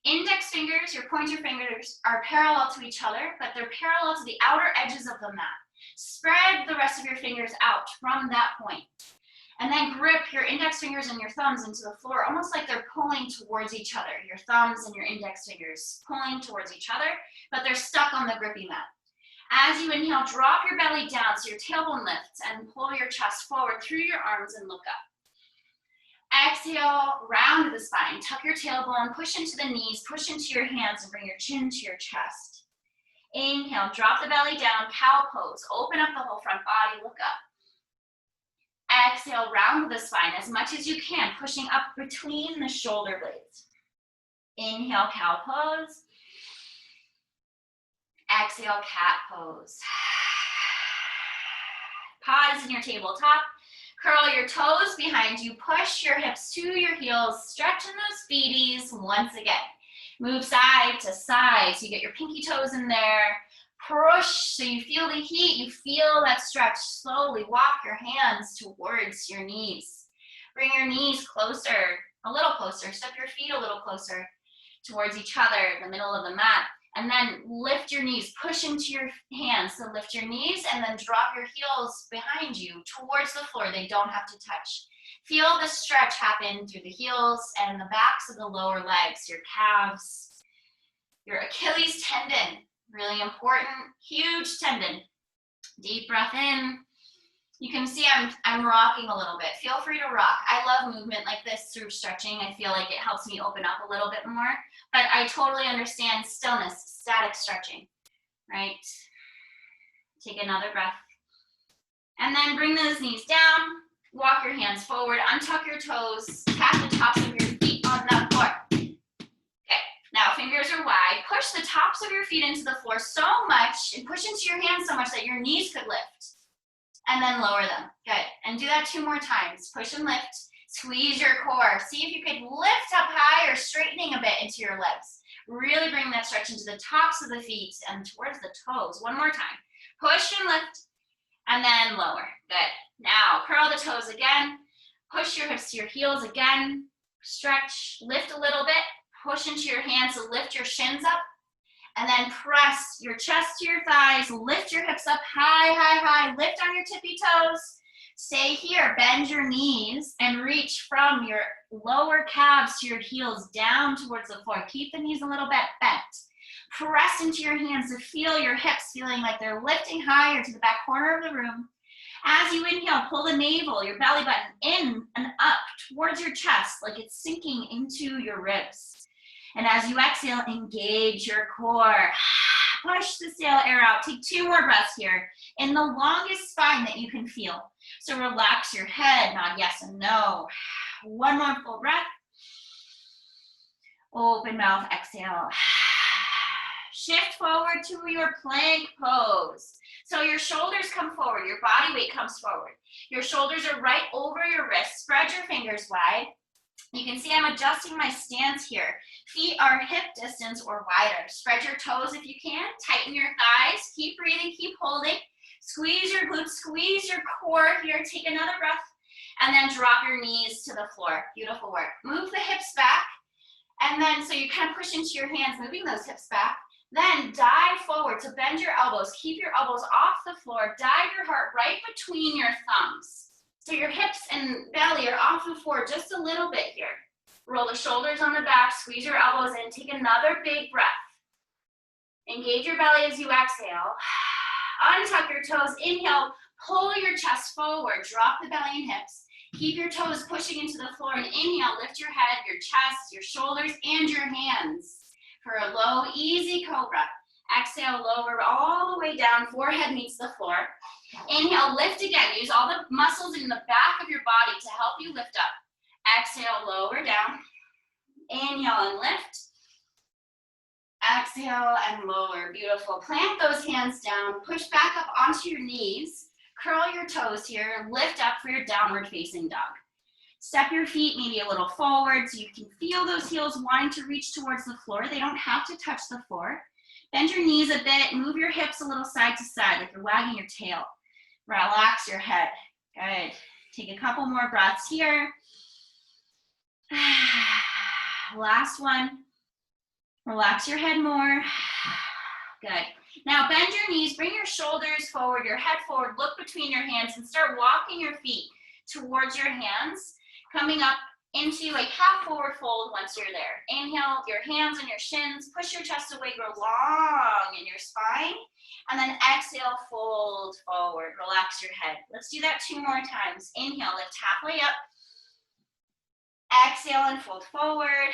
Index fingers, your pointer fingers, are parallel to each other, but they're parallel to the outer edges of the mat. Spread the rest of your fingers out from that point. And then grip your index fingers and your thumbs into the floor, almost like they're pulling towards each other. Your thumbs and your index fingers pulling towards each other, but they're stuck on the grippy mat. As you inhale, drop your belly down so your tailbone lifts and pull your chest forward through your arms and look up. Exhale, round the spine, tuck your tailbone, push into the knees, push into your hands and bring your chin to your chest. Inhale, drop the belly down, cow pose, open up the whole front body, look up. Exhale, round the spine as much as you can, pushing up between the shoulder blades. Inhale, cow pose. Exhale, cat pose. Pause in your tabletop. Curl your toes behind you. Push your hips to your heels. Stretching those feeties once again. Move side to side so you get your pinky toes in there. Push so you feel the heat, you feel that stretch. Slowly walk your hands towards your knees. Bring your knees closer, a little closer. Step your feet a little closer towards each other, the middle of the mat. And then lift your knees, push into your hands. So lift your knees and then drop your heels behind you towards the floor. They don't have to touch. Feel the stretch happen through the heels and the backs of the lower legs, your calves, your Achilles tendon. Really important, huge tendon. Deep breath in, You can see I'm rocking a little bit. Feel free to rock. I love movement like this through stretching. I feel like it helps me open up a little bit more, but I totally understand stillness, static stretching, right? Take another breath. And then bring those knees down, walk your hands forward, untuck your toes, tap the tops of your feet on the floor. Okay, now fingers are wide. Push the tops of your feet into the floor so much and push into your hands so much that your knees could lift. And then lower them. Good. And do that 2 more times. Push and lift. Squeeze your core. See if you could lift up high or straightening a bit into your legs. Really bring that stretch into the tops of the feet and towards the toes. 1 more time. Push and lift. And then lower. Good. Now, curl the toes again. Push your hips to your heels again. Stretch. Lift a little bit. Push into your hands to lift your shins up. And then press your chest to your thighs. Lift your hips up high, high, high. Lift on your tippy toes. Stay here. Bend your knees and reach from your lower calves to your heels down towards the floor. Keep the knees a little bit bent. Press into your hands to feel your hips feeling like they're lifting higher to the back corner of the room. As you inhale, pull the navel, your belly button in and up towards your chest like it's sinking into your ribs. And as you exhale, engage your core. Push the stale air out. Take 2 more breaths here in the longest spine that you can feel. So relax your head, nod yes and no. 1 more full breath. Open mouth, exhale. Shift forward to your plank pose. So your shoulders come forward, your body weight comes forward. Your shoulders are right over your wrists. Spread your fingers wide. You can see I'm adjusting my stance here. Feet are hip distance or wider. Spread your toes if you can. Tighten your thighs. Keep breathing, keep holding. Squeeze your glutes, squeeze your core here. Take another breath. And then drop your knees to the floor. Beautiful work. Move the hips back. And then, so you kind of push into your hands, moving those hips back. Then dive forward, so bend your elbows. Keep your elbows off the floor. Dive your heart right between your thumbs. So your hips and belly are off the floor just a little bit here. Roll the shoulders on the back, squeeze your elbows in. Take another big breath. Engage your belly as you exhale. Untuck your toes. Inhale, pull your chest forward. Drop the belly and hips. Keep your toes pushing into the floor and inhale, lift your head, your chest, your shoulders, and your hands. For a low, easy cobra. Exhale, lower all the way down, forehead meets the floor. Inhale, lift again. Use all the muscles in the back of your body to help you lift up. Exhale, lower down. Inhale and lift. Exhale and lower. Beautiful. Plant those hands down. Push back up onto your knees. Curl your toes here. Lift up for your downward facing dog. Step your feet maybe a little forward so you can feel those heels wanting to reach towards the floor. They don't have to touch the floor. Bend your knees a bit. Move your hips a little side to side like you're wagging your tail. Relax your head. Good. Take a couple more breaths here. Last one. Relax your head more. Good. Now bend your knees, bring your shoulders forward, your head forward, look between your hands and start walking your feet towards your hands, coming up into a half forward fold once you're there. Inhale, your hands and your shins, push your chest away, grow long in your spine, and then exhale, fold forward, relax your head. Let's do that 2 more times. Inhale, lift halfway up. Exhale and fold forward.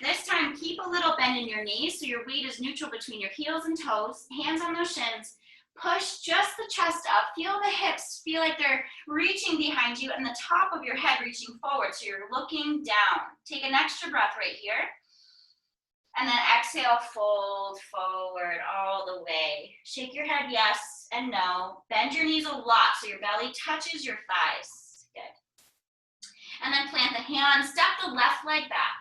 This time, keep a little bend in your knees so your weight is neutral between your heels and toes, hands on those shins. Push just the chest up. Feel the hips, feel like they're reaching behind you and the top of your head reaching forward. So you're looking down. Take an extra breath right here. And then exhale, fold forward all the way. Shake your head yes and no. Bend your knees a lot so your belly touches your thighs. Good. And then plant the hands, step the left leg back.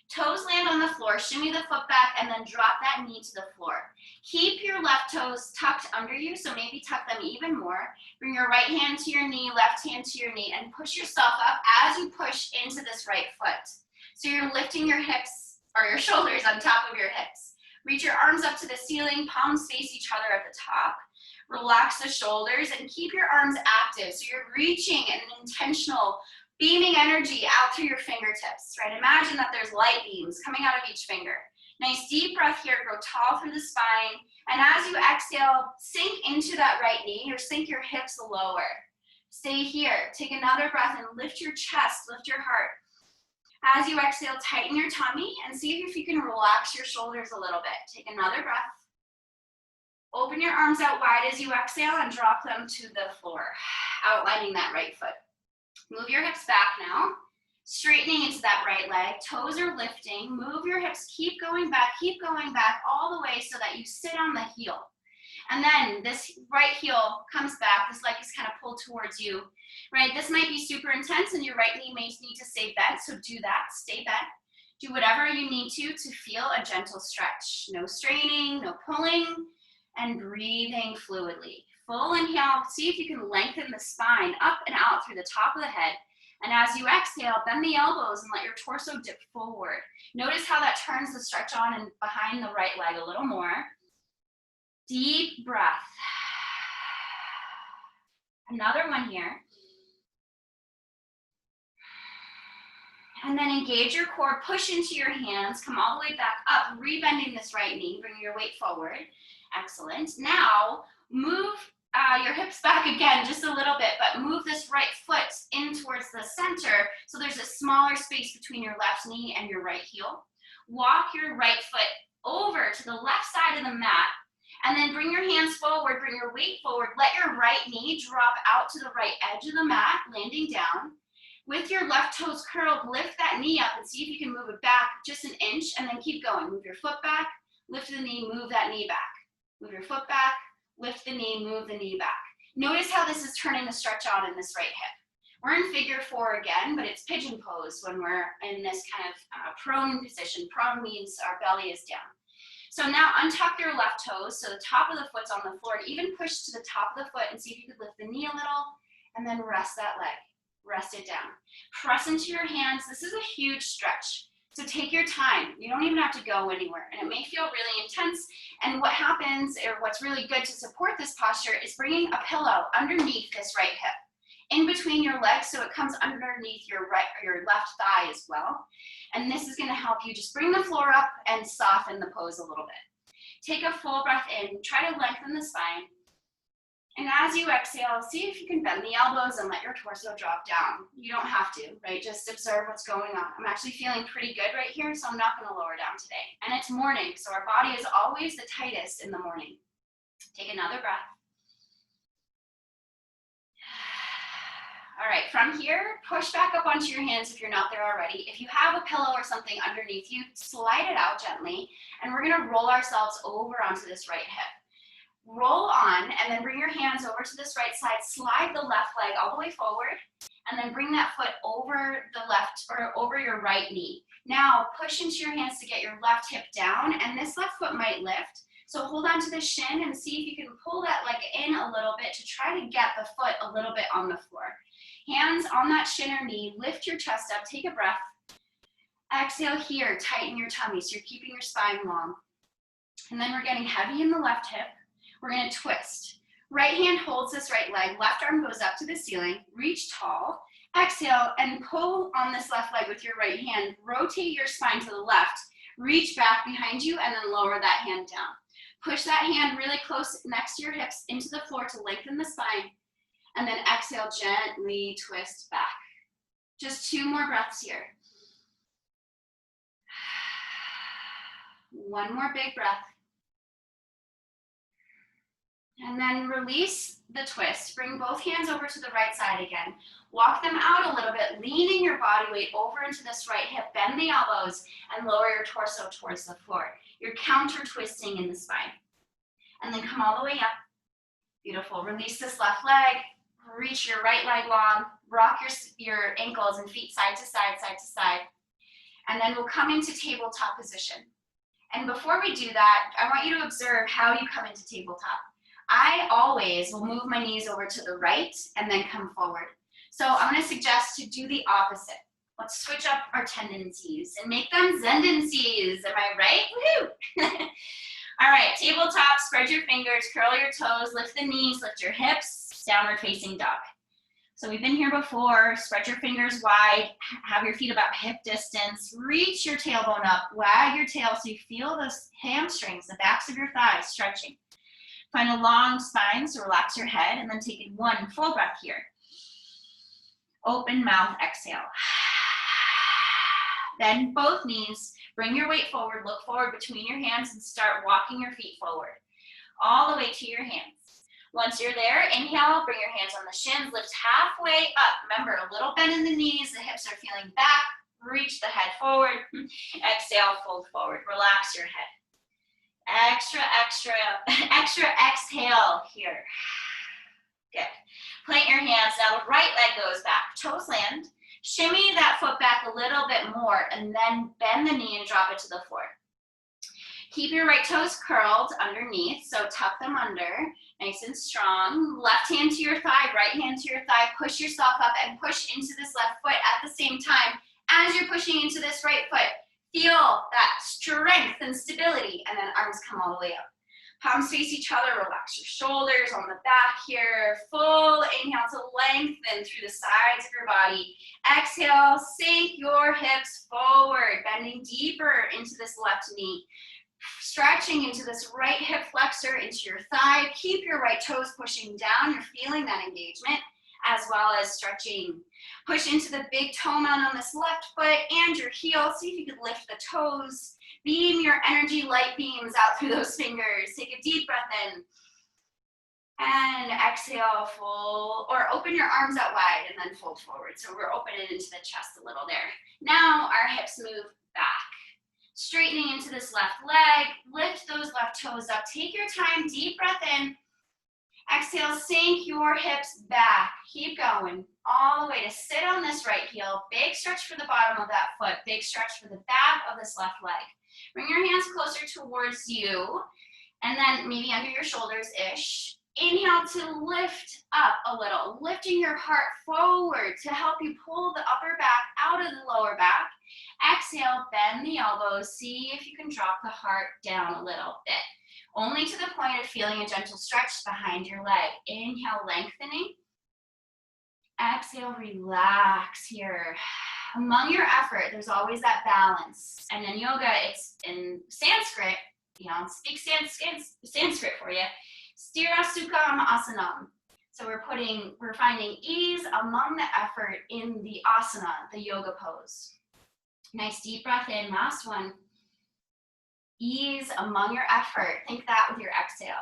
Toes land on the floor, shimmy the foot back, and then drop that knee to the floor. Keep your left toes tucked under you, so maybe tuck them even more. Bring your right hand to your knee, left hand to your knee, and push yourself up as you push into this right foot. So you're lifting your hips, or your shoulders on top of your hips. Reach your arms up to the ceiling, palms face each other at the top. Relax the shoulders and keep your arms active, so you're reaching an intentional beaming energy out through your fingertips, right? Imagine that there's light beams coming out of each finger. Nice deep breath here, grow tall through the spine. And as you exhale, sink into that right knee or sink your hips lower. Stay here. Take another breath and lift your chest, lift your heart. As you exhale, tighten your tummy and see if you can relax your shoulders a little bit. Take another breath. Open your arms out wide as you exhale and drop them to the floor, outlining that right foot. Move your hips back now, straightening into that right leg. Toes are lifting. Move your hips, keep going back all the way so that you sit on the heel. And then this right heel comes back, this leg is kind of pulled towards you, right? This might be super intense and your right knee may need to stay bent, so do that, stay bent. Do whatever you need to feel a gentle stretch. No straining, no pulling, and breathing fluidly. Full inhale, see if you can lengthen the spine up and out through the top of the head. And as you exhale, bend the elbows and let your torso dip forward. Notice how that turns the stretch on and behind the right leg a little more. Deep breath. Another one here. And then engage your core, push into your hands, come all the way back up, rebending this right knee, bring your weight forward. Excellent. Now, move your hips back again just a little bit, but move this right foot in towards the center so there's a smaller space between your left knee and your right heel. Walk your right foot over to the left side of the mat, and then bring your hands forward, bring your weight forward. Let your right knee drop out to the right edge of the mat, landing down. With your left toes curled, lift that knee up and see if you can move it back just an inch, and then keep going. Move your foot back, lift the knee, move that knee back. Move your foot back, lift the knee, move the knee back. Notice how this is turning the stretch on in this right hip. We're in figure 4 again, but it's pigeon pose when we're in this kind of prone position. Prone means our belly is down. So now untuck your left toes so the top of the foot's on the floor, and even push to the top of the foot and see if you could lift the knee a little, and then rest that leg. Rest it down. Press into your hands. This is a huge stretch. So take your time. You don't even have to go anywhere. And it may feel really intense. And what happens, or what's really good to support this posture, is bringing a pillow underneath this right hip, in between your legs, so it comes underneath your left thigh as well. And this is going to help you just bring the floor up and soften the pose a little bit. Take a full breath in. Try to lengthen the spine. And as you exhale, see if you can bend the elbows and let your torso drop down. You don't have to, right? Just observe what's going on. I'm actually feeling pretty good right here, so I'm not going to lower down today. And it's morning, so our body is always the tightest in the morning. Take another breath. All right, from here, push back up onto your hands if you're not there already. If you have a pillow or something underneath you, slide it out gently, and we're going to roll ourselves over onto this right hip. Roll on, and then bring your hands over to this right side. Slide the left leg all the way forward, and then bring that foot over the left, or over your right knee. Now, push into your hands to get your left hip down, and this left foot might lift. So hold on to the shin and see if you can pull that leg in a little bit to try to get the foot a little bit on the floor. Hands on that shin or knee, lift your chest up, take a breath. Exhale here, tighten your tummy so you're keeping your spine long. And then we're getting heavy in the left hip. We're going to twist. Right hand holds this right leg, left arm goes up to the ceiling, reach tall, exhale, and pull on this left leg with your right hand. Rotate your spine to the left, reach back behind you, and then lower that hand down. Push that hand really close next to your hips into the floor to lengthen the spine, and then exhale, gently twist back. Just 2 more breaths here. One more big breath. And then release the twist. Bring both hands over to the right side again. Walk them out a little bit, leaning your body weight over into this right hip. Bend the elbows and lower your torso towards the floor. You're counter twisting in the spine. And then come all the way up. Beautiful. Release this left leg. Reach your right leg long. Rock your ankles and feet side to side, side to side. And then we'll come into tabletop position. And before we do that, I want you to observe how you come into tabletop. I always will move my knees over to the right and then come forward. So I'm going to suggest to do the opposite. Let's switch up our tendencies and make them zendencies. Am I right? Woohoo! All right, tabletop, spread your fingers, curl your toes, lift the knees, lift your hips, downward facing dog. So we've been here before. Spread your fingers wide, have your feet about hip distance, reach your tailbone up, wag your tail so you feel those hamstrings, the backs of your thighs stretching. Find a long spine, so relax your head, and then take 1 full breath here. Open mouth, exhale. Bend both knees, bring your weight forward, look forward between your hands and start walking your feet forward, all the way to your hands. Once you're there, inhale, bring your hands on the shins, lift halfway up. Remember, a little bend in the knees, the hips are feeling back, reach the head forward. Exhale, fold forward, relax your head. Extra exhale here. Good. Plant your hands, now the right leg goes back, toes land. Shimmy that foot back a little bit more and then bend the knee and drop it to the floor. Keep your right toes curled underneath, so tuck them under, nice and strong. Left hand to your thigh, right hand to your thigh. Push yourself up and push into this left foot at the same time as you're pushing into this right foot. Feel that strength and stability, and then arms come all the way up. Palms face each other, relax your shoulders on the back here. Full inhale to lengthen through the sides of your body. Exhale, sink your hips forward, bending deeper into this left knee. Stretching into this right hip flexor, into your thigh. Keep your right toes pushing down. You're feeling that engagement, as well as stretching. Push into the big toe mound on this left foot and your heel. See if you can lift the toes. Beam your energy light beams out through those fingers. Take a deep breath in. And exhale, fold, or open your arms out wide and then fold forward. So we're opening into the chest a little there. Now our hips move back. Straightening into this left leg. Lift those left toes up. Take your time, deep breath in. Exhale, sink your hips back. Keep going all the way to sit on this right heel. Big stretch for the bottom of that foot. Big stretch for the back of this left leg. Bring your hands closer towards you, and then maybe under your shoulders-ish. Inhale to lift up a little, lifting your heart forward to help you pull the upper back out of the lower back. Exhale, bend the elbows. See if you can drop the heart down a little bit. Only to the point of feeling a gentle stretch behind your leg. Inhale, lengthening. Exhale, relax here. Among your effort, there's always that balance. And in yoga, it's in Sanskrit, speak Sanskrit for you. Sthira Sukham Asanam. So we're finding ease among the effort in the asana, the yoga pose. Nice deep breath in, last one. Ease among your effort. Think that with your exhale.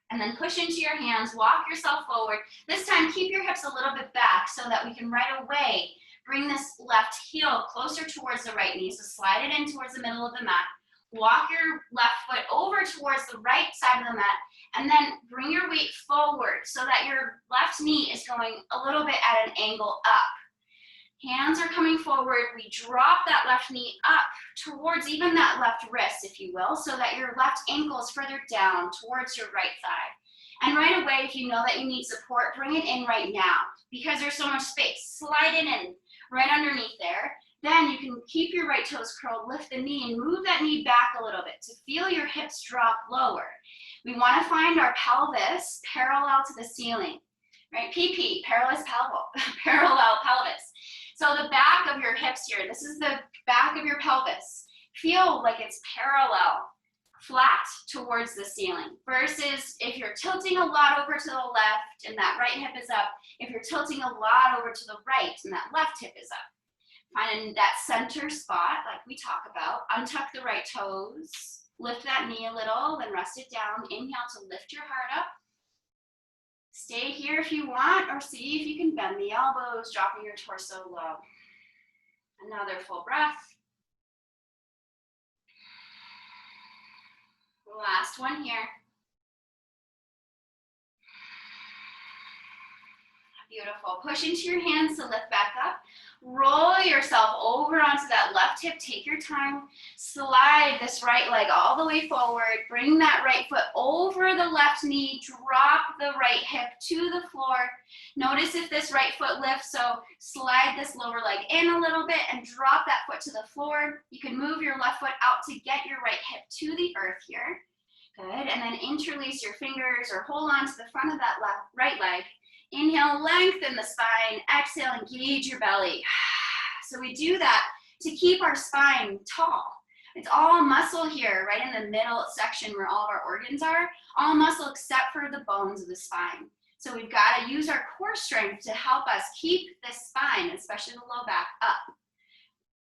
And then push into your hands, walk yourself forward. This time, keep your hips a little bit back so that we can right away bring this left heel closer towards the right knee. So slide it in towards the middle of the mat. Walk your left foot over towards the right side of the mat, and then bring your weight forward so that your left knee is going a little bit at an angle up. Hands are coming forward. We drop that left knee up towards even that left wrist, if you will, so that your left ankle is further down towards your right thigh. And right away, if you know that you need support, bring it in right now because there's so much space. Slide it in right underneath there. Then you can keep your right toes curled, lift the knee, and move that knee back a little bit to feel your hips drop lower. We want to find our pelvis parallel to the ceiling, right? PP, parallel pelvis. So the back of your hips here, this is the back of your pelvis. Feel like it's parallel, flat towards the ceiling. Versus if you're tilting a lot over to the left and that right hip is up, if you're tilting a lot over to the right and that left hip is up. Find that center spot like we talk about. Untuck the right toes. Lift that knee a little, then rest it down. Inhale to lift your heart up. Stay here if you want, or see if you can bend the elbows, dropping your torso low. Another full breath. Last one here. Beautiful. Push into your hands to lift back up. Roll yourself over onto that left hip. Take your time. Slide this right leg all the way forward. Bring that right foot over the left knee. Drop the right hip to the floor. Notice if this right foot lifts, so slide this lower leg in a little bit and drop that foot to the floor. You can move your left foot out to get your right hip to the earth here. Good. And then interlace your fingers or hold on to the front of that right leg. Inhale, lengthen the spine. Exhale, engage your belly. So we do that to keep our spine tall. It's all muscle here, right in the middle section where all of our organs are. All muscle except for the bones of the spine. So we've got to use our core strength to help us keep this spine, especially the low back, up.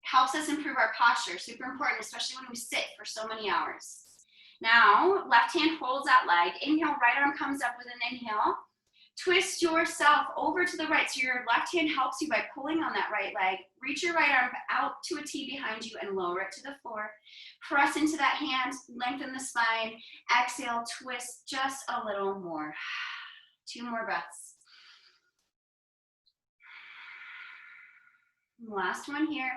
Helps us improve our posture, super important, especially when we sit for so many hours. Now, left hand holds that leg. Inhale, right arm comes up with an inhale. Twist yourself over to the right. So your left hand helps you by pulling on that right leg. Reach your right arm out to a T behind you and lower it to the floor. Press into that hand, lengthen the spine. Exhale, twist just a little more. 2 more breaths. Last one here.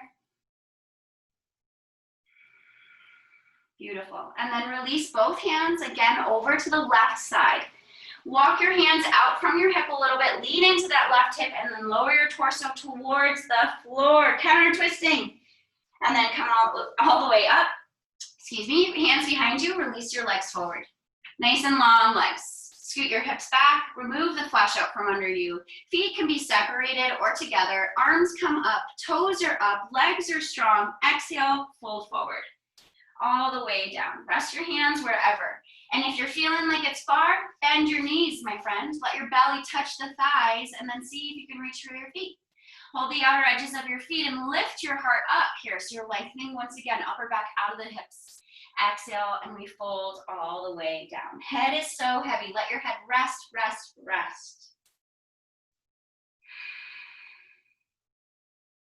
Beautiful. And then release both hands again over to the left side. Walk your hands out from your hip a little bit. Lean into that left hip and then lower your torso towards the floor. Counter twisting. And then come all the way up. Excuse me. Hands behind you. Release your legs forward. Nice and long legs. Scoot your hips back. Remove the flesh out from under you. Feet can be separated or together. Arms come up. Toes are up. Legs are strong. Exhale. Fold forward. All the way down. Rest your hands wherever. And if you're feeling like it's far, bend your knees, my friend. Let your belly touch the thighs and then see if you can reach for your feet. Hold the outer edges of your feet and lift your heart up here. So you're lengthening once again, upper back out of the hips. Exhale, and we fold all the way down. Head is so heavy. Let your head rest, rest, rest.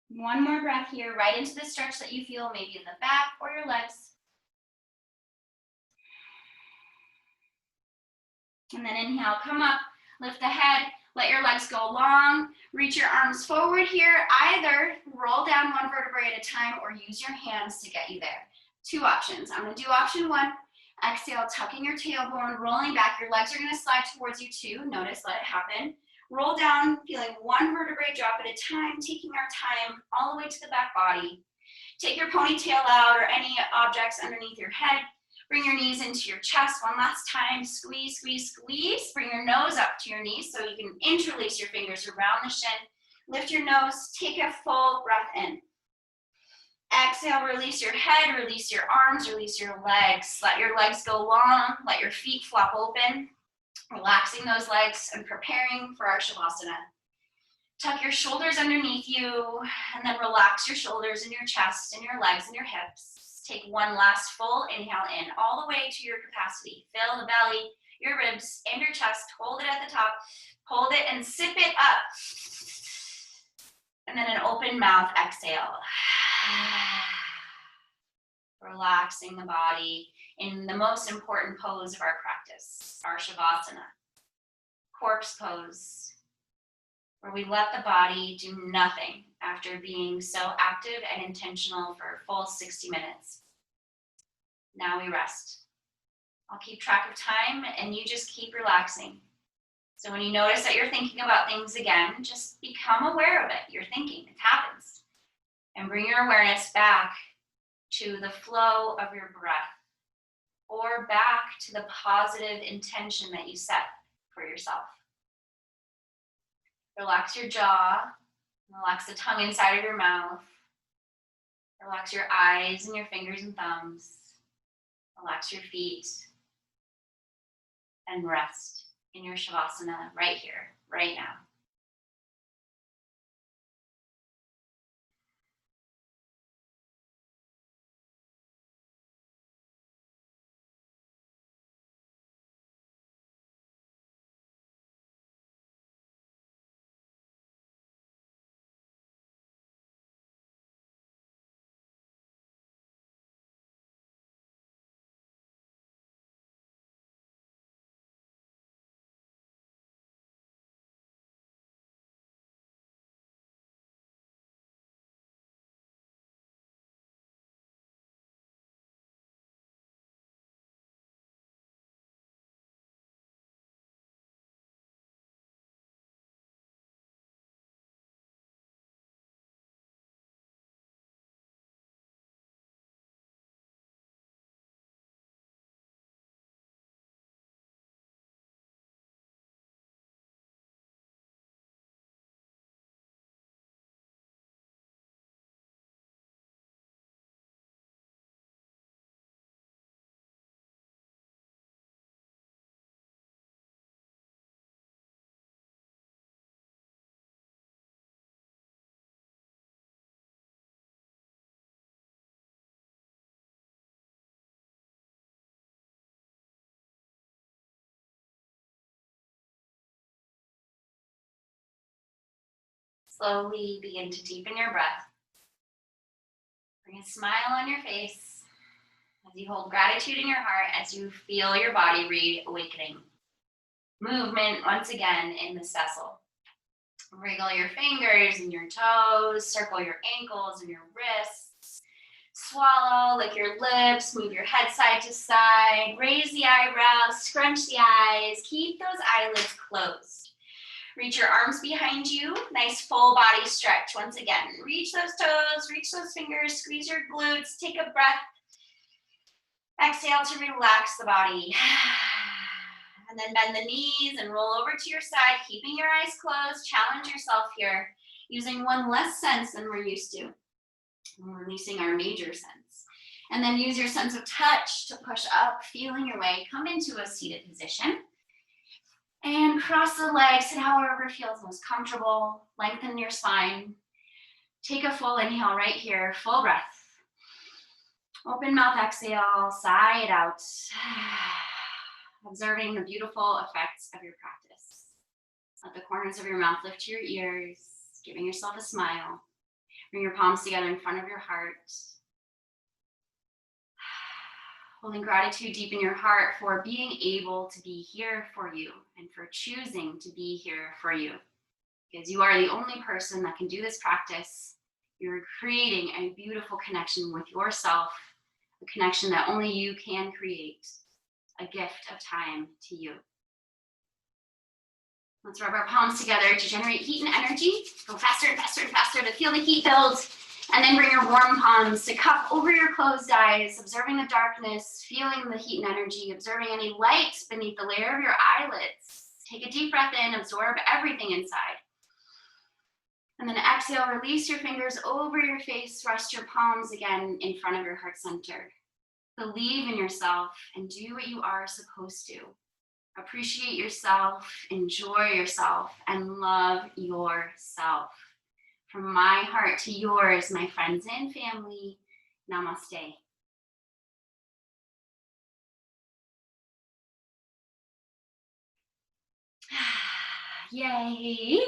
One more breath here, right into the stretch that you feel, maybe in the back or your legs. And then inhale, come up, lift the head, let your legs go long, reach your arms forward here. Either roll down one vertebrae at a time or use your hands to get you there. 2 options. I'm gonna do option 1. Exhale, tucking your tailbone, rolling back. Your legs are gonna slide towards you too. Notice, let it happen. Roll down, feeling one vertebrae drop at a time, taking our time all the way to the back body. Take your ponytail out or any objects underneath your head. Bring your knees into your chest one last time. Squeeze, squeeze, squeeze. Bring your nose up to your knees so you can interlace your fingers around the shin. Lift your nose, take a full breath in. Exhale, release your head, release your arms, release your legs. Let your legs go long, let your feet flop open. Relaxing those legs and preparing for our Shavasana. Tuck your shoulders underneath you and then relax your shoulders and your chest and your legs and your hips. Take one last full inhale in all the way to your capacity. Fill the belly, your ribs, and your chest. Hold it at the top. Hold it and sip it up. And then an open mouth exhale. Relaxing the body in the most important pose of our practice, our Shavasana. Corpse pose, where we let the body do nothing after being so active and intentional for a full 60 minutes. Now we rest. I'll keep track of time and you just keep relaxing. So when you notice that you're thinking about things again, just become aware of it. You're thinking, it happens. And bring your awareness back to the flow of your breath or back to the positive intention that you set for yourself. Relax your jaw, relax the tongue inside of your mouth, relax your eyes and your fingers and thumbs, relax your feet, and rest in your Shavasana right here, right now. slowly begin to deepen your breath. Bring a smile on your face as you hold gratitude in your heart as you feel your body reawakening. Movement once again in this vessel. Wriggle your fingers and your toes, circle your ankles and your wrists. Swallow, lick your lips, move your head side to side, raise the eyebrows, scrunch the eyes, keep those eyelids closed. Reach your arms behind you, nice full body stretch. Once again, reach those toes, reach those fingers, squeeze your glutes, take a breath. Exhale to relax the body. And then bend the knees and roll over to your side, keeping your eyes closed. Challenge yourself here, using one less sense than we're used to. We're releasing our major sense. And then use your sense of touch to push up, feeling your way. Come into a seated position. And cross the legs, and however feels most comfortable. Lengthen your spine. Take a full inhale right here, full breath. Open mouth exhale, sigh it out. Observing the beautiful effects of your practice. Let the corners of your mouth lift to your ears, giving yourself a smile. Bring your palms together in front of your heart. Holding gratitude deep in your heart for being able to be here for you and for choosing to be here for you. Because you are the only person that can do this practice. You're creating a beautiful connection with yourself, a connection that only you can create. A gift of time to you. Let's rub our palms together to generate heat and energy. Go faster and faster and faster to feel the heat build. And then bring your warm palms to cup over your closed eyes, observing the darkness, feeling the heat and energy, observing any light beneath the layer of your eyelids. Take a deep breath in, absorb everything inside. And then exhale, release your fingers over your face, rest your palms again in front of your heart center. Believe in yourself and do what you are supposed to. Appreciate yourself, enjoy yourself, and love yourself. From my heart to yours, my friends and family, namaste. Yay!